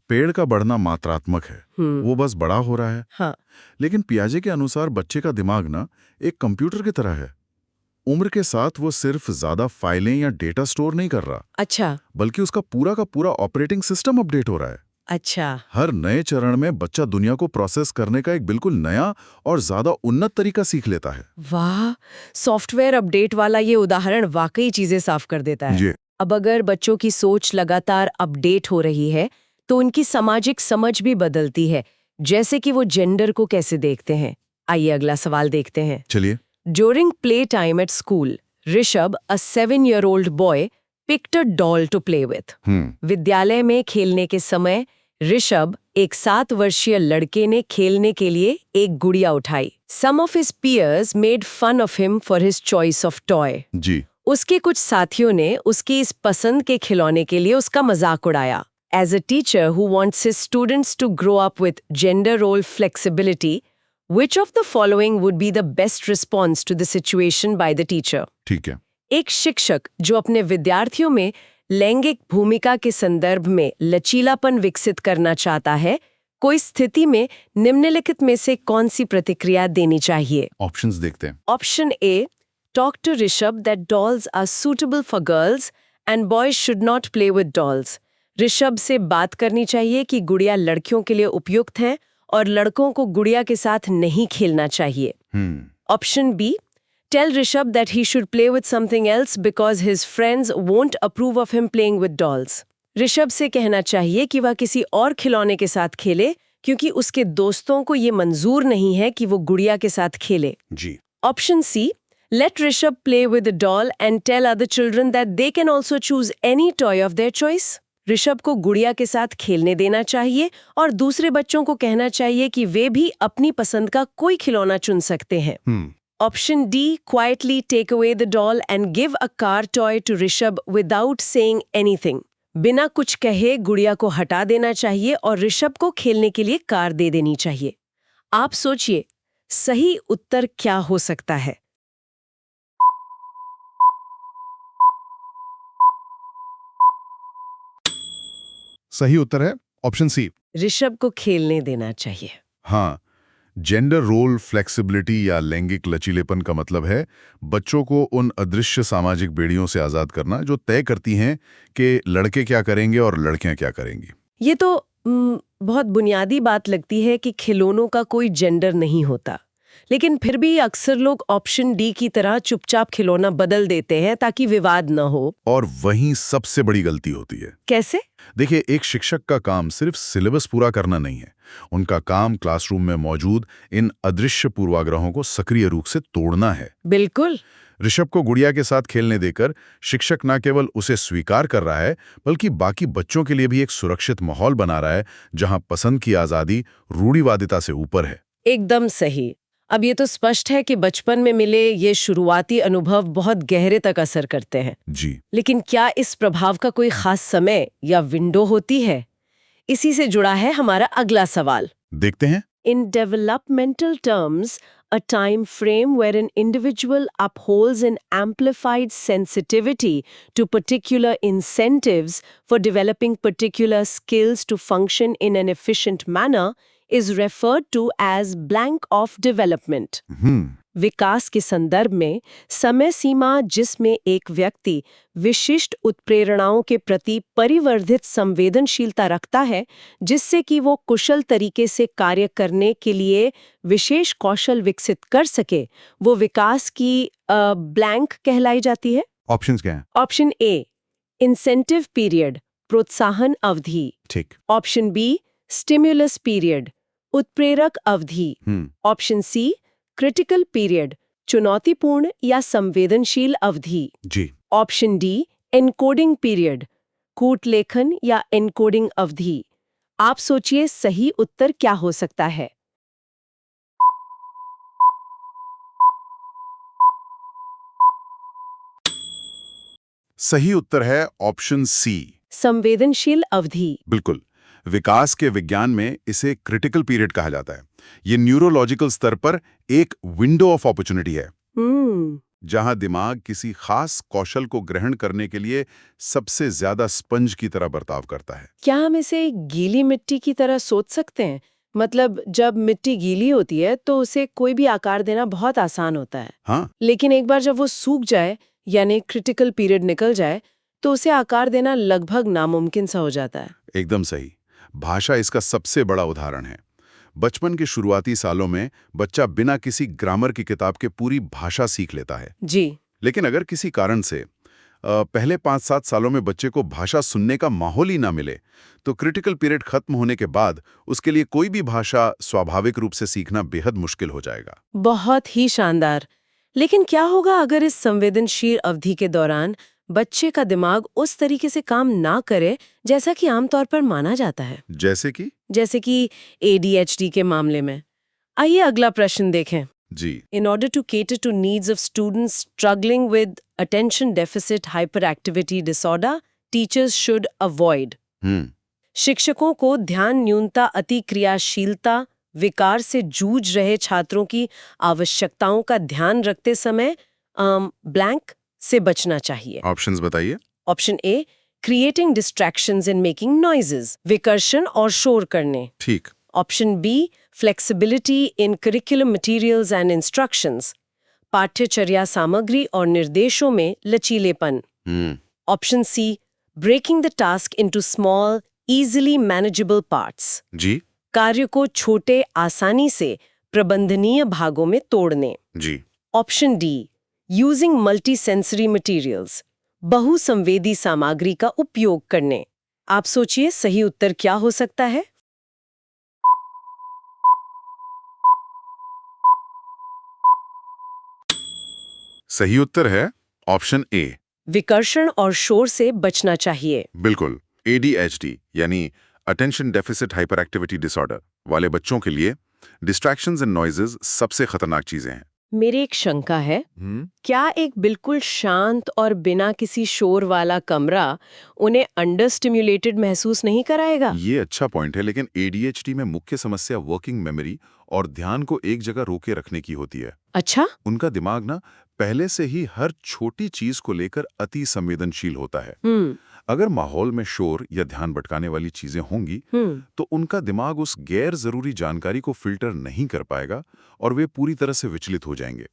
पेड़ का बढ़ना मात्रात्मक है, वो बस बड़ा हो रहा है। हाँ। लेकिन पियाजे के अनुसार बच्चे का दिमाग ना एक कंप्यूटर की तरह है। उम्र के साथ वो सिर्फ ज्यादा फाइलें या डेटा स्टोर नहीं कर रहा, अच्छा। बल्कि उसका पूरा का पूरा ऑपरेटिंग सिस्टम अपडेट हो रहा है। अच्छा। हर नए चरण में बच्चा दुनिया को प्रोसेस करने का एक बिल्कुल नया और ज्यादा उन्नत तरीका सीख लेता है। वाह, सॉफ्टवेयर अपडेट वाला ये उदाहरण वाकई चीजें साफ कर देता है। जी। अब अगर बच्चों की सोच लगातार अपडेट हो रही है, तो उनकी सामाजिक समझ भी बदलती है, जैसे कि वो जेंडर को कैसे देखते हैं। आइए अगला सवाल देखते हैं। चलिए। During playtime at school, Rishabh, a 7-year-old boy, picked a doll to play with. विद्यालय में खेलने के समय ऋषभ, एक 7 वर्षीय लड़के ने खेलने के लिए एक गुड़िया उठाई। Some of his peers made fun of him for his choice of toy. जी। उसके कुछ साथियों ने उसकी इस पसंद के खिलौने के लिए उसका मजाक उड़ाया। As a teacher who wants his students to grow up with gender role flexibility, which of the following would be the best response to the situation by the teacher? ठीक है। एक शिक्षक जो अपने विद्यार्थियों में लैंगिक भूमिका के संदर्भ में लचीलापन विकसित करना चाहता है, कोई स्थिति में निम्नलिखित में से कौन सी प्रतिक्रिया देनी चाहिए? ऑप्शंस देखते हैं। Option A, talk to Rishabh that dolls are suitable for girls and boys should not play with dolls. Rishabh से बात करनी चाहिए कि गुड़िया लड़कियों के लिए उपयुक्त हैं और लड़कों को गुड़िया के साथ नहीं खेलना चाहिए। Option B, tell Rishabh that he should play with something else because his friends won't approve of him playing with dolls. Rishabh से कहना चाहिए कि वह किसी और खिलौने के साथ खेले क्योंकि उसके दोस्तों को ये मंजूर नहीं है कि वो गुड़िया के साथ खेले। जी। Option C, let Rishabh play with a doll and tell other children that they can also choose any toy of their choice. Rishabh को गुड़िया के साथ खेलने देना चाहिए और दूसरे बच्चों को कहना चाहिए कि वे भी अपनी पसंद का कोई खिलौना चुन सकते हैं। Option D, quietly take away the doll and give a car toy to Rishabh without saying anything. बिना कुछ कहे गुड़िया को हटा देना चाहिए और ऋषभ को खेलने के लिए कार दे देनी चाहिए। आप सोचिए सही उत्तर क्या हो सकता है? सही उत्तर है ऑप्शन सी। ऋषभ को खेलने देना चाहिए। हाँ, जेंडर रोल फ्लेक्सिबिलिटी या लैंगिक लचीलेपन का मतलब है बच्चों को उन अदृश्य सामाजिक बेड़ियों से आजाद करना जो तय करती हैं कि लड़के क्या करेंगे और लड़कियां क्या करेंगी। ये तो बहुत बुनियादी बात लगती है कि खिलौनों का कोई जेंडर नहीं होता, लेकिन फिर भी अक्सर लोग ऑप्शन डी की तरह चुपचाप खिलौना बदल देते हैं ताकि विवाद न हो। और वहीं सबसे बड़ी गलती होती है। कैसे? देखिए, एक शिक्षक का काम सिर्फ सिलेबस पूरा करना नहीं है। उनका काम क्लासरूम में मौजूद इन अदृश्य पूर्वाग्रहों को सक्रिय रूप से तोड़ना है। बिल्कुल। ऋषभ को गुड़िया के साथ खेलने देकर शिक्षक न केवल उसे स्वीकार कर रहा है, बल्कि बाकी बच्चों के लिए भी एक सुरक्षित माहौल बना रहा है जहां पसंद की आजादी रूढ़िवादिता से ऊपर है। एकदम सही। अब ये तो स्पष्ट है कि बचपन में मिले ये शुरुआती अनुभव बहुत गहरे तक असर करते हैं। जी। लेकिन क्या इस प्रभाव का कोई खास समय या विंडो होती है? इसी से जुड़ा है हमारा अगला सवाल। देखते हैं। In developmental terms, a time frame where an individual upholds an amplified sensitivity to particular incentives for developing particular skills to function in an efficient manner is referred to as blank of development. विकास के संदर्भ में समय सीमा जिसमें एक व्यक्ति विशिष्ट उत्प्रेरणाओं के प्रति परिवर्धित संवेदनशीलता रखता है, जिससे कि वो कुशल तरीके से कार्य करने के लिए विशेष कौशल विकसित कर सके, वो विकास की ब्लैंक कहलाई जाती है। ऑप्शंस क्या हैं? ऑप्शन ए इंसेंटिव पीरियड, प्रोत्साहन अवधि। ठीक। ऑप्शन बी स्टिम्युलस पीरियड, उत्प्रेरक अवधि। ऑप्शन सी क्रिटिकल पीरियड, चुनौतीपूर्ण या संवेदनशील अवधि। जी। ऑप्शन डी एनकोडिंग पीरियड, कूटलेखन या एनकोडिंग अवधि। आप सोचिए सही उत्तर क्या हो सकता है। सही उत्तर है ऑप्शन सी, संवेदनशील अवधि। बिल्कुल। विकास के विज्ञान में इसे क्रिटिकल पीरियड कहा जाता है। ये न्यूरोलॉजिकल स्तर पर एक विंडो ऑफ अपॉर्चुनिटी है, जहां दिमाग किसी खास कौशल को ग्रहण करने के लिए सबसे ज्यादा स्पंज की तरह बर्ताव करता है। क्या हम इसे गीली मिट्टी की तरह सोच सकते हैं? मतलब जब मिट्टी गीली होती है तो उसे कोई भी आकार देना बहुत आसान होता है। हाँ, लेकिन एक बार जब वो सूख जाए यानी क्रिटिकल पीरियड निकल जाए तो उसे आकार देना लगभग नामुमकिन सा हो जाता है। एकदम सही। भाषा इसका सबसे बड़ा उदाहरण है। बचपन के शुरुआती सालों में बच्चा बिना किसी ग्रामर की किताब के पूरी भाषा सीख लेता है। जी। लेकिन अगर किसी कारण से पहले 5-7 सालों में बच्चे को भाषा सुनने का माहौल ही ना मिले, तो क्रिटिकल पीरियड खत्म होने के बाद उसके लिए कोई भी भाषा स्वाभाविक रूप से सीखना बेहद मुश्किल हो जाएगा। बहुत ही शानदार। लेकिन क्या होगा अगर इस संवेदनशील अवधि के दौरान बच्चे का दिमाग उस तरीके से काम ना करे जैसा कि आमतौर पर माना जाता है? जैसे कि ADHD के मामले में। आइए अगला प्रश्न देखें। जी। In order to cater to needs of students struggling with attention deficit hyperactivity disorder, teachers should avoid. शिक्षकों को ध्यान न्यूनता, अति क्रियाशीलता, विकार से जूझ रहे छात्रों की आवश्यकताओं का ध्यान रखते समय ब्लैंक से बचना चाहिए। ऑप्शंस बताइए। Option A creating distractions and making noises, विकर्षण और शोर करने। ठीक। Option B flexibility in curriculum materials and instructions, पाठ्यचर्या सामग्री और निर्देशों में लचीलेपन। Option C breaking the task into small easily manageable parts, जी। कार्य को छोटे आसानी से प्रबंधनीय भागों में तोड़ने। जी। Option D using multi sensory materials, बहुसंवेदी सामग्री का उपयोग करने। आप सोचिए सही उत्तर क्या हो सकता है। सही उत्तर है ऑप्शन ए, विकर्षण और शोर से बचना चाहिए। बिल्कुल। ADHD यानी attention deficit hyper activity disorder वाले बच्चों के लिए डिस्ट्रैक्शंस एंड नॉइजेस सबसे खतरनाक चीजें हैं। मेरी एक शंका है, क्या एक बिल्कुल शांत और बिना किसी शोर वाला कमरा उन्हें अंडर स्टिम्युलेटेड महसूस नहीं कराएगा? ये अच्छा पॉइंट है, लेकिन ADHD में मुख्य समस्या वर्किंग मेमोरी और ध्यान को एक जगह रोके रखने की होती है। अच्छा। उनका दिमाग ना पहले से ही हर छोटी चीज को लेकर अति संवेदनशील होता है। अगर माहौल में शोर या ध्यान भटकाने वाली चीजें होंगी तो उनका दिमाग उस गैर जरूरी जानकारी को फिल्टर नहीं कर पाएगा और वे पूरी तरह से विचलित हो जाएंगे।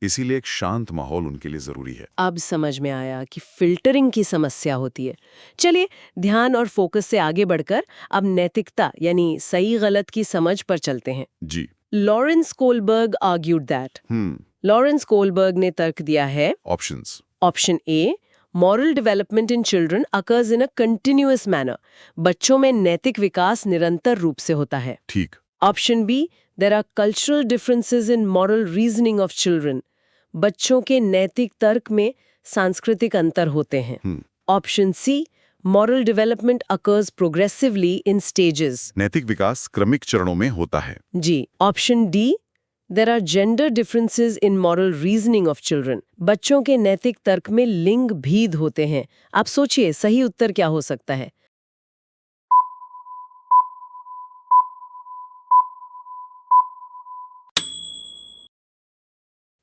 इसीलिए एक शांत माहौल उनके लिए जरूरी है। अब समझ में आया कि फिल्टरिंग की समस्या होती है। चलिए ध्यान और फोकस से आगे बढ़कर अब नैतिकता यानी सही गलत की समझ पर चलते हैं। जी। Lawrence Kohlberg argued that. Lawrence Kohlberg ने तर्क दिया है। Options. Option A Moral development in children occurs in a continuous manner. बच्चों में नैतिक विकास निरंतर रूप से होता है। ठीक। Option B there are cultural differences in moral reasoning of children. बच्चों के नैतिक तर्क में सांस्कृतिक अंतर होते हैं। Option C moral development occurs progressively in stages. नैतिक विकास क्रमिक चरणों में होता है। जी। Option D There are gender differences in moral reasoning of children. बच्चों के नैतिक तर्क में लिंग भेद होते हैं। आप सोचिए सही उत्तर क्या हो सकता है।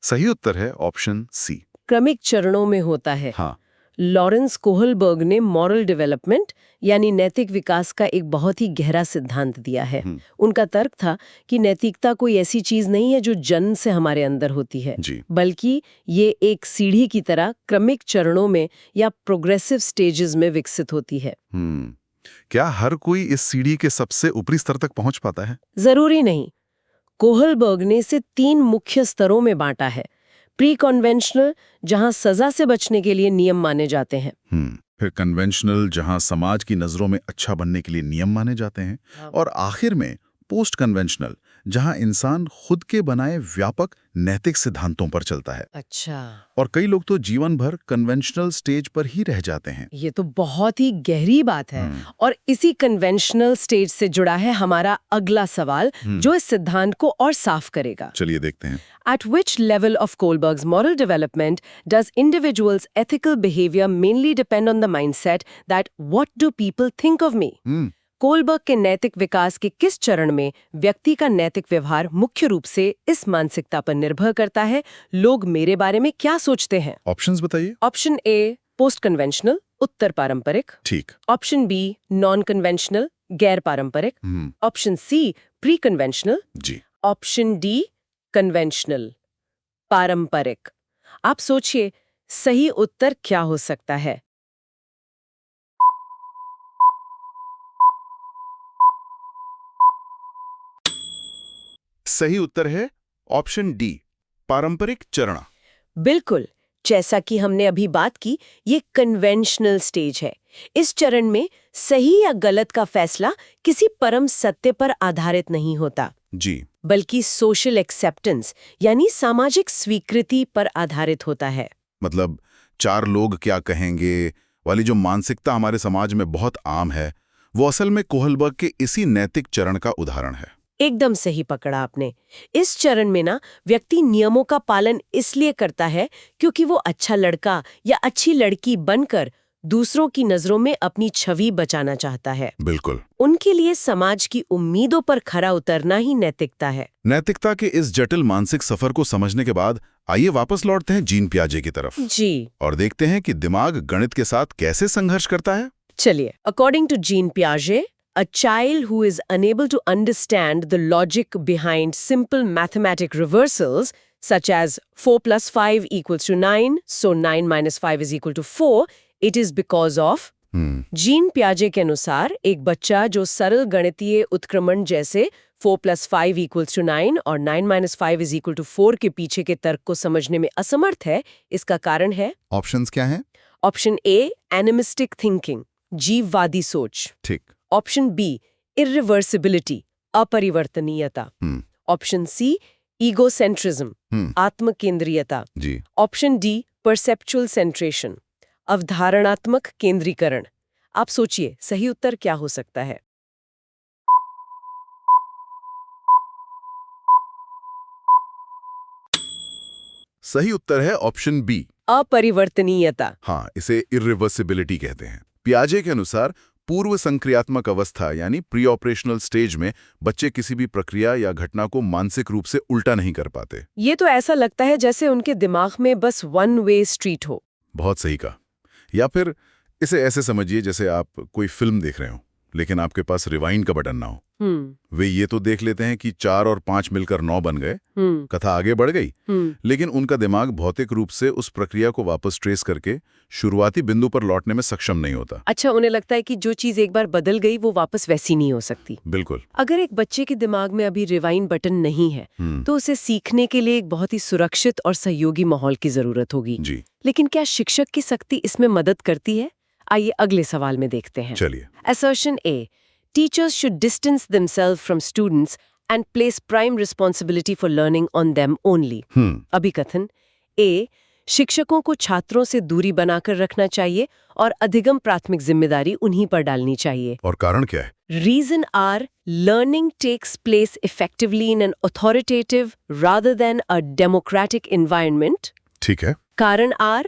सही उत्तर है ऑप्शन सी। क्रमिक चरणों में होता है। हाँ। लॉरेंस कोहलबर्ग ने मॉरल डेवलपमेंट यानी नैतिक विकास का एक बहुत ही गहरा सिद्धांत दिया है। उनका तर्क था कि नैतिकता कोई ऐसी चीज नहीं है जो जन्म से हमारे अंदर होती है, बल्कि ये एक सीढ़ी की तरह क्रमिक चरणों में या प्रोग्रेसिव स्टेजेस में विकसित होती है। क्या हर कोई इस सीढ़ी के सबसे ऊपरी स्तर तक पहुंच पाता है? जरूरी नहीं। कोहलबर्ग ने इसे 3 मुख्य स्तरों में बांटा है। प्री कन्वेंशनल, जहां सजा से बचने के लिए नियम माने जाते हैं। फिर कन्वेंशनल, जहां समाज की नजरों में अच्छा बनने के लिए नियम माने जाते हैं। और आखिर में पोस्ट कन्वेंशनल, जहां इंसान खुद के बनाए व्यापक नैतिक सिद्धांतों पर चलता है। अच्छा। और कई लोग तो जीवन भर कन्वेंशनल स्टेज पर ही रह जाते हैं। ये तो बहुत ही गहरी बात है। और इसी कन्वेंशनल स्टेज से जुड़ा है हमारा अगला सवाल, जो इस सिद्धांत को और साफ करेगा। चलिए देखते हैं। At which level of Kohlberg's moral development does individuals' ethical behavior mainly depend on the mindset that what do people think of me? Kohlberg के नैतिक विकास के किस चरण में व्यक्ति का नैतिक व्यवहार मुख्य रूप से इस मानसिकता पर निर्भर करता है, लोग मेरे बारे में क्या सोचते हैं? ऑप्शंस बताइए। ऑप्शन ए पोस्ट कन्वेंशनल, उत्तर पारंपरिक। ठीक। ऑप्शन बी नॉन कन्वेंशनल, गैर पारंपरिक। Option C pre conventional. जी। ऑप्शन डी कन्वेंशनल, पारंपरिक। आप सोचिए सही उत्तर क्या हो सकता है? सही उत्तर है ऑप्शन डी, पारंपरिक चरण। बिल्कुल, जैसा कि हमने अभी बात की, ये कन्वेंशनल स्टेज है। इस चरण में सही या गलत का फैसला किसी परम सत्य पर आधारित नहीं होता जी, बल्कि सोशल एक्सेप्टेंस यानी सामाजिक स्वीकृति पर आधारित होता है। मतलब 4 लोग क्या कहेंगे वाली जो मानसिकता हमारे समाज में बहुत आम है, वो असल में कोहलबर्ग के इसी नैतिक चरण का उदाहरण है। एकदम सही पकड़ा आपने। इस चरण में ना व्यक्ति नियमों का पालन इसलिए करता है क्योंकि वो अच्छा लड़का या अच्छी लड़की बनकर दूसरों की नजरों में अपनी छवि बचाना चाहता है। बिल्कुल। उनके लिए समाज की उम्मीदों पर खरा उतरना ही नैतिकता है। नैतिकता के इस जटिल मानसिक सफर को समझने के बाद आइए वापस लौटते हैं जीन पियाजे की तरफ जी, और देखते हैं कि दिमाग गणित के साथ कैसे संघर्ष करता है। चलिए, अकॉर्डिंग टू जीन पियाजे, a child who is unable to understand the logic behind simple mathematic reversals, such as 4 plus 5 equals to 9, so 9 minus 5 is equal to 4, it is because of Jean पियाजे के अनुसार एक बच्चा जो सरल गणितीय उत्क्रमण जैसे 4 plus 5 equals to 9 और 9 minus 5 is equal to 4 के पीछे के तर्क को समझने में असमर्थ है, इसका कारण है। ऑप्शंस क्या हैं? ऑप्शन ए एनिमिस्टिक थिंकिंग, जीववादी सोच। ठीक। ऑप्शन बी इरिवर्सिबिलिटी, अपरिवर्तनीयता। ऑप्शन सी ईगोसेंट्रिज्म, आत्मकेंद्रीयता। जी। ऑप्शन डी परसेप्चुअल सेंट्रेशन, अवधारणात्मक केंद्रीकरण। आप सोचिए सही उत्तर क्या हो सकता है? सही उत्तर है ऑप्शन बी, अपरिवर्तनीयता। हाँ, इसे इरिवर्सिबिलिटी कहते हैं। पियाजे के अनुसार पूर्व संक्रियात्मक अवस्था यानी प्री ऑपरेशनल स्टेज में बच्चे किसी भी प्रक्रिया या घटना को मानसिक रूप से उल्टा नहीं कर पाते। ये तो ऐसा लगता है जैसे उनके दिमाग में बस वन वे स्ट्रीट हो। बहुत सही कहा। या फिर इसे ऐसे समझिए जैसे आप कोई फिल्म देख रहे हो लेकिन आपके पास रिवाइंड का बटन ना हो। वे ये तो देख लेते हैं कि 4 और 5 मिलकर 9 बन गए, कथा आगे बढ़ गई, लेकिन उनका दिमाग भौतिक रूप से उस प्रक्रिया को वापस ट्रेस करके शुरुआती बिंदु पर लौटने में सक्षम नहीं होता। अच्छा, उन्हें लगता है कि जो चीज एक बार बदल गई वो वापस वैसी नहीं हो सकती। बिल्कुल। अगर एक बच्चे के दिमाग में अभी रिवाइंड बटन नहीं है तो उसे सीखने के लिए एक बहुत ही सुरक्षित और सहयोगी माहौल की जरूरत होगी। जी। लेकिन क्या शिक्षक की सख्ती इसमें मदद करती है? आइए अगले सवाल में देखते हैं। चलिए। Assertion A. Teachers should distance themselves from students and place prime responsibility for learning on them only. अभिकथन A. शिक्षकों को छात्रों से दूरी बनाकर रखना चाहिए और अधिगम प्राथमिक जिम्मेदारी उन्हीं पर डालनी चाहिए। और कारण क्या है? Reason R. Learning takes place effectively in an authoritative rather than a democratic environment. ठीक है। कारण R.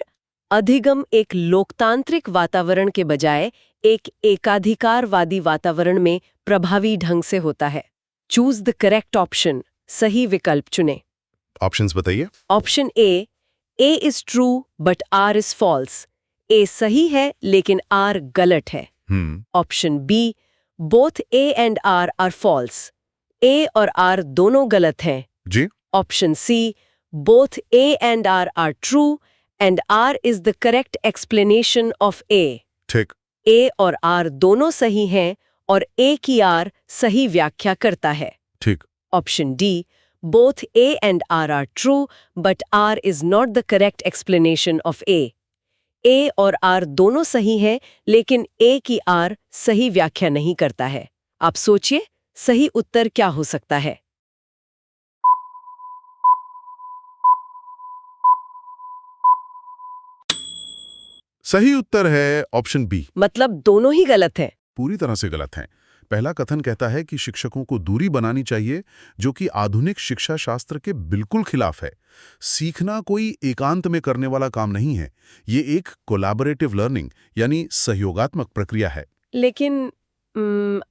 अधिगम एक लोकतांत्रिक वातावरण के बजाय एक एकाधिकारवादी वातावरण में प्रभावी ढंग से होता है। चूज द करेक्ट ऑप्शन, सही विकल्प चुने। ऑप्शंस बताइए। Option A is true but R is false. A सही है लेकिन आर गलत है। Option B both A and R false. A और आर दोनों गलत हैं। जी। Option C both A and R true and R is the correct explanation of A. ठीक। ए और आर दोनों सही हैं और ए की आर सही व्याख्या करता है। ठीक। Option D both A and R true but R is not the correct explanation of A. A और आर दोनों सही हैं लेकिन ए की आर सही व्याख्या नहीं करता है। आप सोचिए सही उत्तर क्या हो सकता है? सही उत्तर है ऑप्शन बी। मतलब दोनों ही गलत हैं। पूरी तरह से गलत हैं। पहला कथन कहता है कि शिक्षकों को दूरी बनानी चाहिए, जो कि आधुनिक शिक्षा शास्त्र के बिल्कुल खिलाफ है। सीखना कोई एकांत में करने वाला काम नहीं है, ये एक कोलैबोरेटिव लर्निंग यानी सहयोगात्मक प्रक्रिया है। लेकिन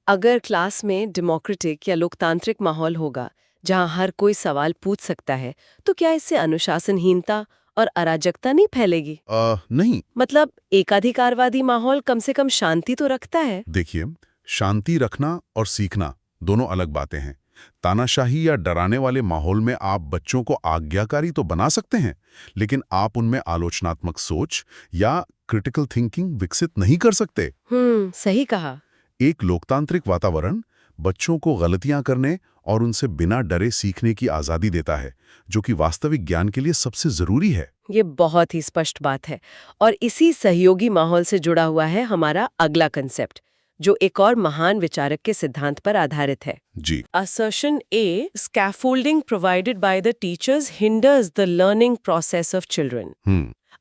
अगर क्लास में डेमोक्रेटिक या लोकतांत्रिक माहौल होगा जहां हर कोई सवाल पूछ सकता है, तो क्या इससे अनुशासनहीनता और अराजकता नहीं फैलेगी? नहीं। मतलब एकाधिकारवादी माहौल कम से कम शांति तो रखता है। देखिए, शांति रखना और सीखना दोनों अलग बातें हैं। तानाशाही या डराने वाले माहौल में आप बच्चों को आज्ञाकारी तो बना सकते हैं, लेकिन आप उनमें आलोचनात्मक सोच या क्रिटिकल थिंकिंग विकसित नहीं कर सकते। सही कहा। एक लोकतांत्रिक वातावरण बच्चों को गलतियां करने और उनसे बिना डरे सीखने की आजादी देता है, जो कि वास्तविक ज्ञान के लिए सबसे जरूरी है। ये बहुत ही स्पष्ट बात है और इसी सहयोगी माहौल से जुड़ा हुआ है हमारा अगला कंसेप्ट, जो एक और महान विचारक के सिद्धांत पर आधारित है। जी। Assertion A, scaffolding provided by the teachers hinders the learning process of children.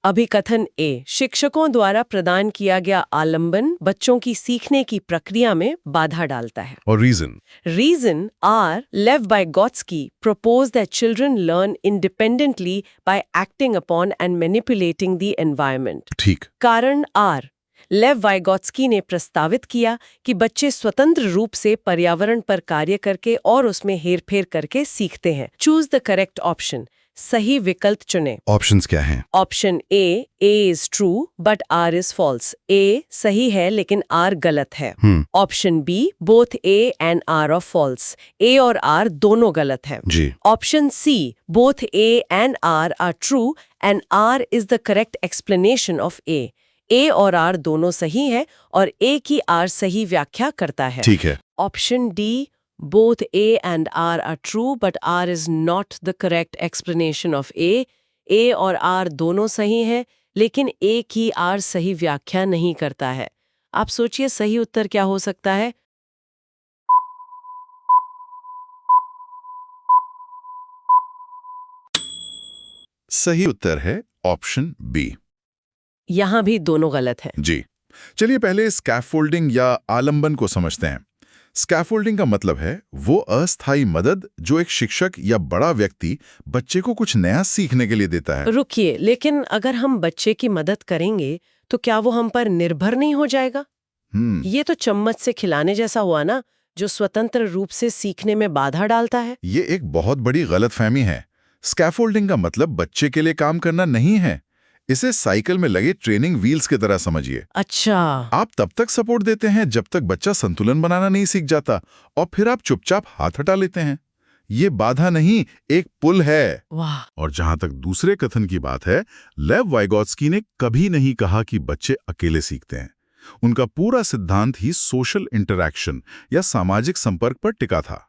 अभिकथन ए, शिक्षकों द्वारा प्रदान किया गया आलंबन बच्चों की सीखने की प्रक्रिया में बाधा डालता है। और रीजन आर, लेव Vygotsky proposed that children learn independently by acting upon and manipulating the environment. ठीक। कारण आर, लेव Vygotsky ने प्रस्तावित किया कि बच्चे स्वतंत्र रूप से पर्यावरण पर कार्य करके और उसमें हेरफेर करके सीखते हैं। Choose the correct option. सही विकल्प चुनें। ऑप्शंस क्या हैं? Option A is true but R is false. A सही है लेकिन आर गलत है। Option B both A and R are false. A और आर दोनों गलत हैं। जी। Option C both A and R true and R is the correct explanation of A. A और आर दोनों सही है और ए की आर सही व्याख्या करता है। ठीक है। Option D both A and R are true but R is not the correct explanation of A. A और R दोनों सही हैं लेकिन A की R सही व्याख्या नहीं करता है। आप सोचिए सही उत्तर क्या हो सकता है? सही उत्तर है ऑप्शन बी। यहां भी दोनों गलत हैं। जी। चलिए पहले स्कैफोल्डिंग या आलंबन को समझते हैं। स्कैफोल्डिंग का मतलब है वो अस्थायी मदद जो एक शिक्षक या बड़ा व्यक्ति बच्चे को कुछ नया सीखने के लिए देता है। रुकिए, लेकिन अगर हम बच्चे की मदद करेंगे तो क्या वो हम पर निर्भर नहीं हो जाएगा? ये तो चम्मच से खिलाने जैसा हुआ ना, जो स्वतंत्र रूप से सीखने में बाधा डालता है। ये एक बहुत बड़ी गलतफहमी है। स्कैफोल्डिंग का मतलब बच्चे के लिए काम करना नहीं है। इसे साइकिल में लगे ट्रेनिंग व्हील्स की तरह समझिए। अच्छा। आप तब तक सपोर्ट देते हैं जब तक बच्चा संतुलन बनाना नहीं सीख जाता, और फिर आप चुपचाप हाथ हटा लेते हैं। ये बाधा नहीं, एक पुल है। वाह। और जहां तक दूसरे कथन की बात है, लेव वाइगोत्स्की ने कभी नहीं कहा कि बच्चे अकेले सीखते हैं। उनका पूरा सिद्धांत ही सोशल इंटरैक्शन या सामाजिक संपर्क पर टिका था।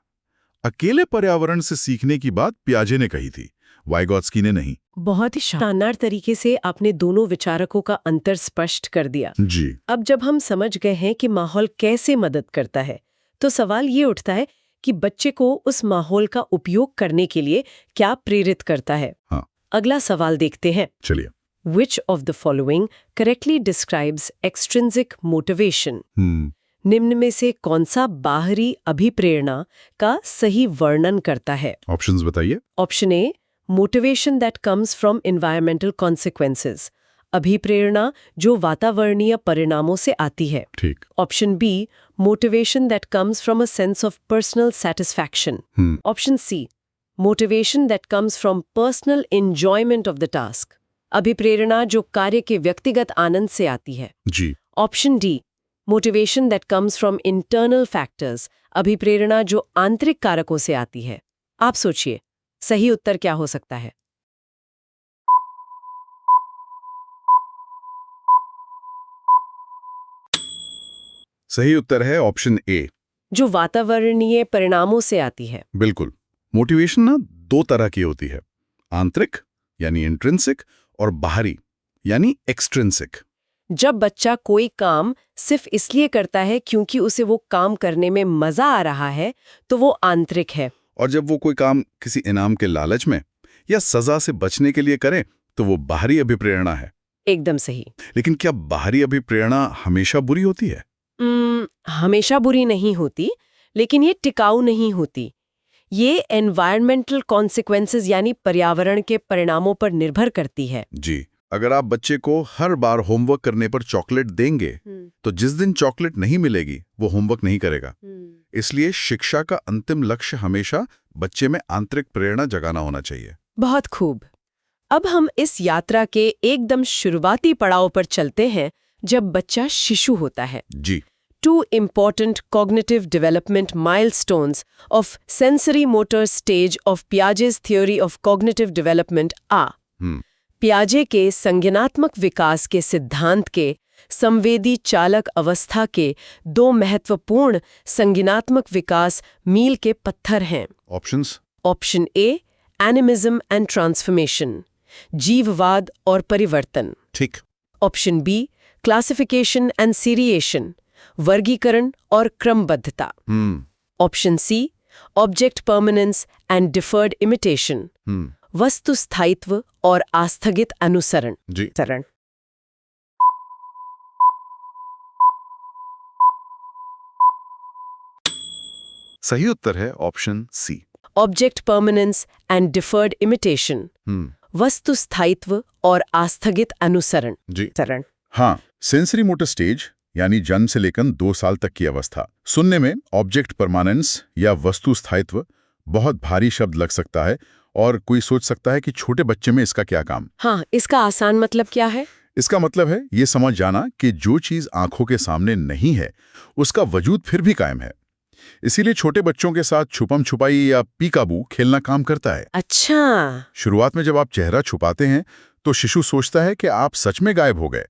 अकेले पर्यावरण से सीखने की बात पियाजे ने कही थी, वाइगोत्स्की ने नहीं। बहुत ही शानदार तरीके से आपने दोनों विचारकों का अंतर स्पष्ट कर दिया। जी। अब जब हम समझ गए हैं कि माहौल कैसे मदद करता है, तो सवाल ये उठता है कि बच्चे को उस माहौल का उपयोग करने के लिए क्या प्रेरित करता है। हाँ। अगला सवाल देखते हैं। चलिए। Which of the following correctly describes extrinsic motivation? निम्न में से कौन सा बाहरी अभिप्रेरणा का सही वर्णन करता है? ऑप्शंस बताइए। Option A, motivation that comes from environmental consequences. अभिप्रेरणा जो वातावरणीय परिणामों से आती है। ठीक। Option B, motivation that comes from a sense of personal satisfaction. Option C, motivation that comes from personal enjoyment of the task, अभिप्रेरणा जो कार्य के व्यक्तिगत आनंद से आती है। जी। Option D, motivation that comes from internal factors, अभिप्रेरणा जो आंतरिक कारकों से आती है। आप सोचिए, सही उत्तर क्या हो सकता है? सही उत्तर है ऑप्शन ए। जो वातावरणीय परिणामों से आती है। बिल्कुल। मोटिवेशन ना दो तरह की होती है, आंतरिक यानी इंट्रिंसिक और बाहरी यानी एक्सट्रिंसिक। जब बच्चा कोई काम सिर्फ इसलिए करता है क्योंकि उसे वो काम करने में मजा आ रहा है, तो वो आंतरिक है। और जब वो कोई काम किसी इनाम के लालच में या सजा से बचने के लिए करे, तो वो बाहरी अभिप्रेरणा है। एकदम सही। लेकिन क्या बाहरी अभिप्रेरणा हमेशा बुरी होती है? हमेशा बुरी नहीं होती, लेकिन ये टिकाऊ नहीं होती। ये एनवायरमेंटल कॉन्सिक्वेंसेस यानी पर्यावरण के परिणामों पर निर्भर करती है। जी। अगर आप बच्चे को हर बार होमवर्क करने पर चॉकलेट देंगे, तो जिस दिन चॉकलेट नहीं मिलेगी वो होमवर्क नहीं करेगा। इसलिए शिक्षा का अंतिम लक्ष्य हमेशा बच्चे में आंतरिक प्रेरणा जगाना होना चाहिए। बहुत खूब। अब हम इस यात्रा के एकदम शुरुआती पड़ाव पर चलते हैं, जब बच्चा शिशु होता है। जी। 2 important cognitive development milestones of sensory motor stage of Piaget's theory of cognitive development are पियाजे के संज्ञानात्मक विकास के सिद्धांत के संवेदी चालक अवस्था के 2 महत्वपूर्ण संज्ञानात्मक विकास मील के पत्थर हैं। Options? Option A, animism and transformation, जीववाद और परिवर्तन। ठीक। Option B, classification and seriation, वर्गीकरण और क्रमबद्धता। Option C, object permanence and deferred imitation, वस्तु स्थायित्व और आस्थगित अनुसरण। जी। सही उत्तर है option C, object permanence and deferred imitation, वस्तु स्थायित्व और आस्थगित अनुसरण। जी। हाँ, सेंसरी मोटर स्टेज यानी जन्म से लेकर 2 साल तक की अवस्था। सुनने में ऑब्जेक्ट परमानेंस या वस्तु स्थायित्व बहुत भारी शब्द लग सकता है और कोई सोच सकता है कि छोटे बच्चे में इसका क्या काम। हाँ, इसका आसान मतलब क्या है? इसका मतलब है ये समझ जाना कि जो चीज आंखों के सामने नहीं है, उसका वजूद फिर भी कायम है। इसीलिए छोटे बच्चों के साथ छुपम छुपाई या पीकाबू खेलना काम करता है। अच्छा। शुरुआत में जब आप चेहरा छुपाते हैं तो शिशु सोचता है कि आप सच में गायब हो गए,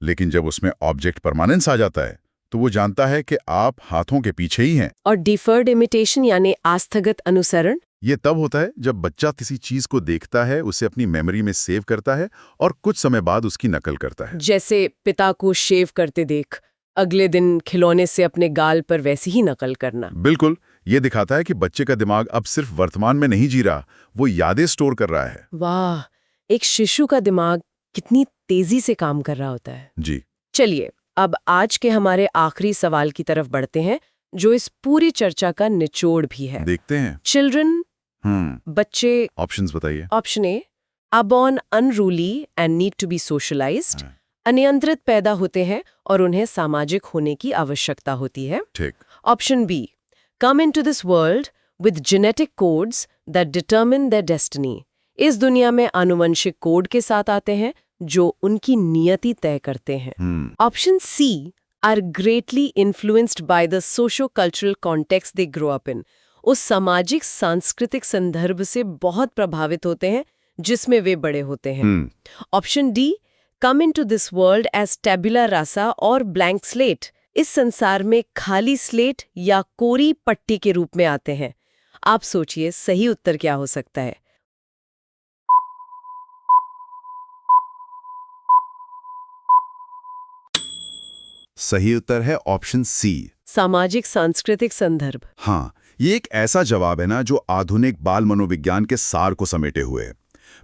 लेकिन जब उसमें ऑब्जेक्ट परमानेंस आ जाता है तो वो जानता है कि आप हाथों के पीछे ही हैं। और डिफर्ड इमिटेशन यानी आस्थगित अनुसरण? ये तब होता है जब बच्चा किसी चीज को देखता है, उसे अपनी मेमोरी में सेव करता है और कुछ समय बाद उसकी नकल करता है। जैसे पिता को शेव करते देख अगले दिन खिलौने से अपने गाल पर वैसी ही नकल करना। बिल्कुल। ये दिखाता है कि बच्चे का दिमाग अब सिर्फ वर्तमान में नहीं जी रहा, वो यादें स्टोर कर रहा है। वाह, एक शिशु का दिमाग कितनी तेजी से काम कर रहा होता है। जी। चलिए, अब आज के हमारे आखिरी सवाल की तरफ बढ़ते हैं, जो इस पूरी चर्चा का निचोड़ भी है। देखते हैं। चिल्ड्रन, बच्चे। ऑप्शंस बताइए। Option A, are born unruly and need to be socialized, अनियंत्रित पैदा होते हैं और उन्हें सामाजिक होने की आवश्यकता होती है। ठीक। Option B, come into this world with genetic codes that determine their destiny, इस दुनिया में आनुवंशिक कोड के साथ आते हैं जो उनकी नियति तय करते हैं। Option C, are greatly influenced by the socio-cultural context they grow up in, उस सामाजिक सांस्कृतिक संदर्भ से बहुत प्रभावित होते हैं जिसमें वे बड़े होते हैं। Option D, come into this world as tabula rasa और blank slate, इस संसार में खाली स्लेट या कोरी पट्टी के रूप में आते हैं। आप सोचिए, सही उत्तर क्या हो सकता है? सही उत्तर है ऑप्शन सी, सामाजिक सांस्कृतिक संदर्भ। हाँ, ये एक ऐसा जवाब है ना जो आधुनिक बाल मनोविज्ञान के सार को समेटे हुए है।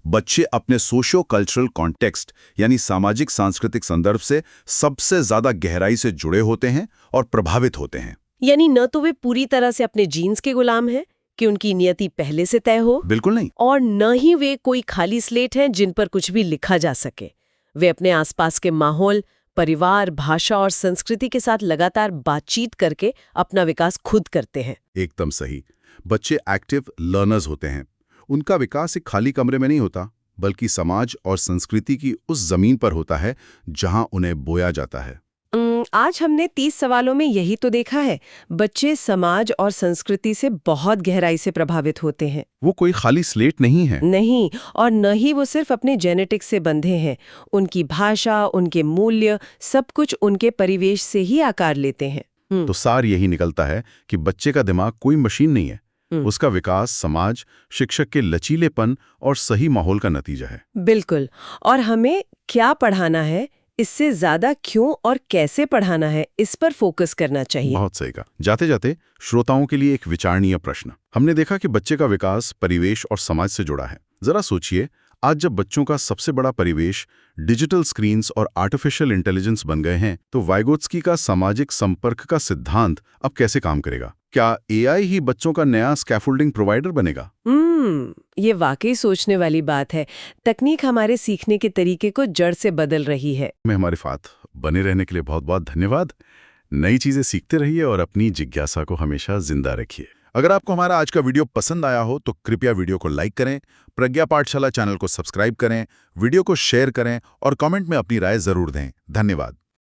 बच्चे अपने सोशियो कल्चरल कॉन्टेक्स्ट यानी सामाजिक सांस्कृतिक संदर्भ से सबसे ज्यादा गहराई से जुड़े होते हैं और प्रभावित होते हैं। यानी न तो वे पूरी तरह से अपने जीन्स के गुलाम हैं कि उनकी नियति पहले से तय हो, बिल्कुल नहीं, और न ही वे कोई खाली स्लेट हैं जिन पर कुछ भी लिखा जा सके। वे अपने आसपास के माहौल, परिवार, भाषा और संस्कृति के साथ लगातार बातचीत करके अपना विकास खुद करते हैं। एकदम सही। बच्चे एक्टिव लर्नर्स होते हैं। उनका विकास एक खाली कमरे में नहीं होता, बल्कि समाज और संस्कृति की उस जमीन पर होता है जहां उन्हें बोया जाता है। आज हमने 30 सवालों में यही तो देखा है। बच्चे समाज और संस्कृति से बहुत गहराई से प्रभावित होते हैं। वो कोई खाली स्लेट नहीं है। नहीं, और न ही वो सिर्फ अपने जेनेटिक्स से बंधे हैं। उनकी भाषा, उनके मूल्य, सब कुछ उनके परिवेश से ही आकार लेते हैं। तो सार यही निकलता है कि बच्चे का दिमाग कोई मशीन नहीं है। उसका विकास समाज, शिक्षक के लचीलेपन और सही माहौल का नतीजा है। बिल्कुल। और हमें क्या पढ़ाना है, इससे ज्यादा क्यों और कैसे पढ़ाना है, इस पर फोकस करना चाहिए। बहुत सही कहा। जाते जाते श्रोताओं के लिए एक विचारणीय प्रश्न। हमने देखा कि बच्चे का विकास परिवेश और समाज से जुड़ा है। जरा सोचिए, आज जब बच्चों का सबसे बड़ा परिवेश डिजिटल स्क्रीन्स और आर्टिफिशियल इंटेलिजेंस बन गए हैं, तो वाइगोत्स्की का सामाजिक संपर्क का सिद्धांत अब कैसे काम करेगा? क्या एआई ही बच्चों का नया स्कैफोल्डिंग प्रोवाइडर बनेगा? ये वाकई सोचने वाली बात है। तकनीक हमारे सीखने के तरीके को जड़ से बदल रही है। मैं हमारे साथ बने रहने के लिए बहुत बहुत धन्यवाद। नई चीजें सीखते रहिए और अपनी जिज्ञासा को हमेशा जिंदा रखिए। अगर आपको हमारा आज का वीडियो पसंद आया हो तो कृपया वीडियो को लाइक करें, प्रज्ञा पाठशाला चैनल को सब्सक्राइब करें, वीडियो को शेयर करें और कमेंट में अपनी राय जरूर दें। धन्यवाद।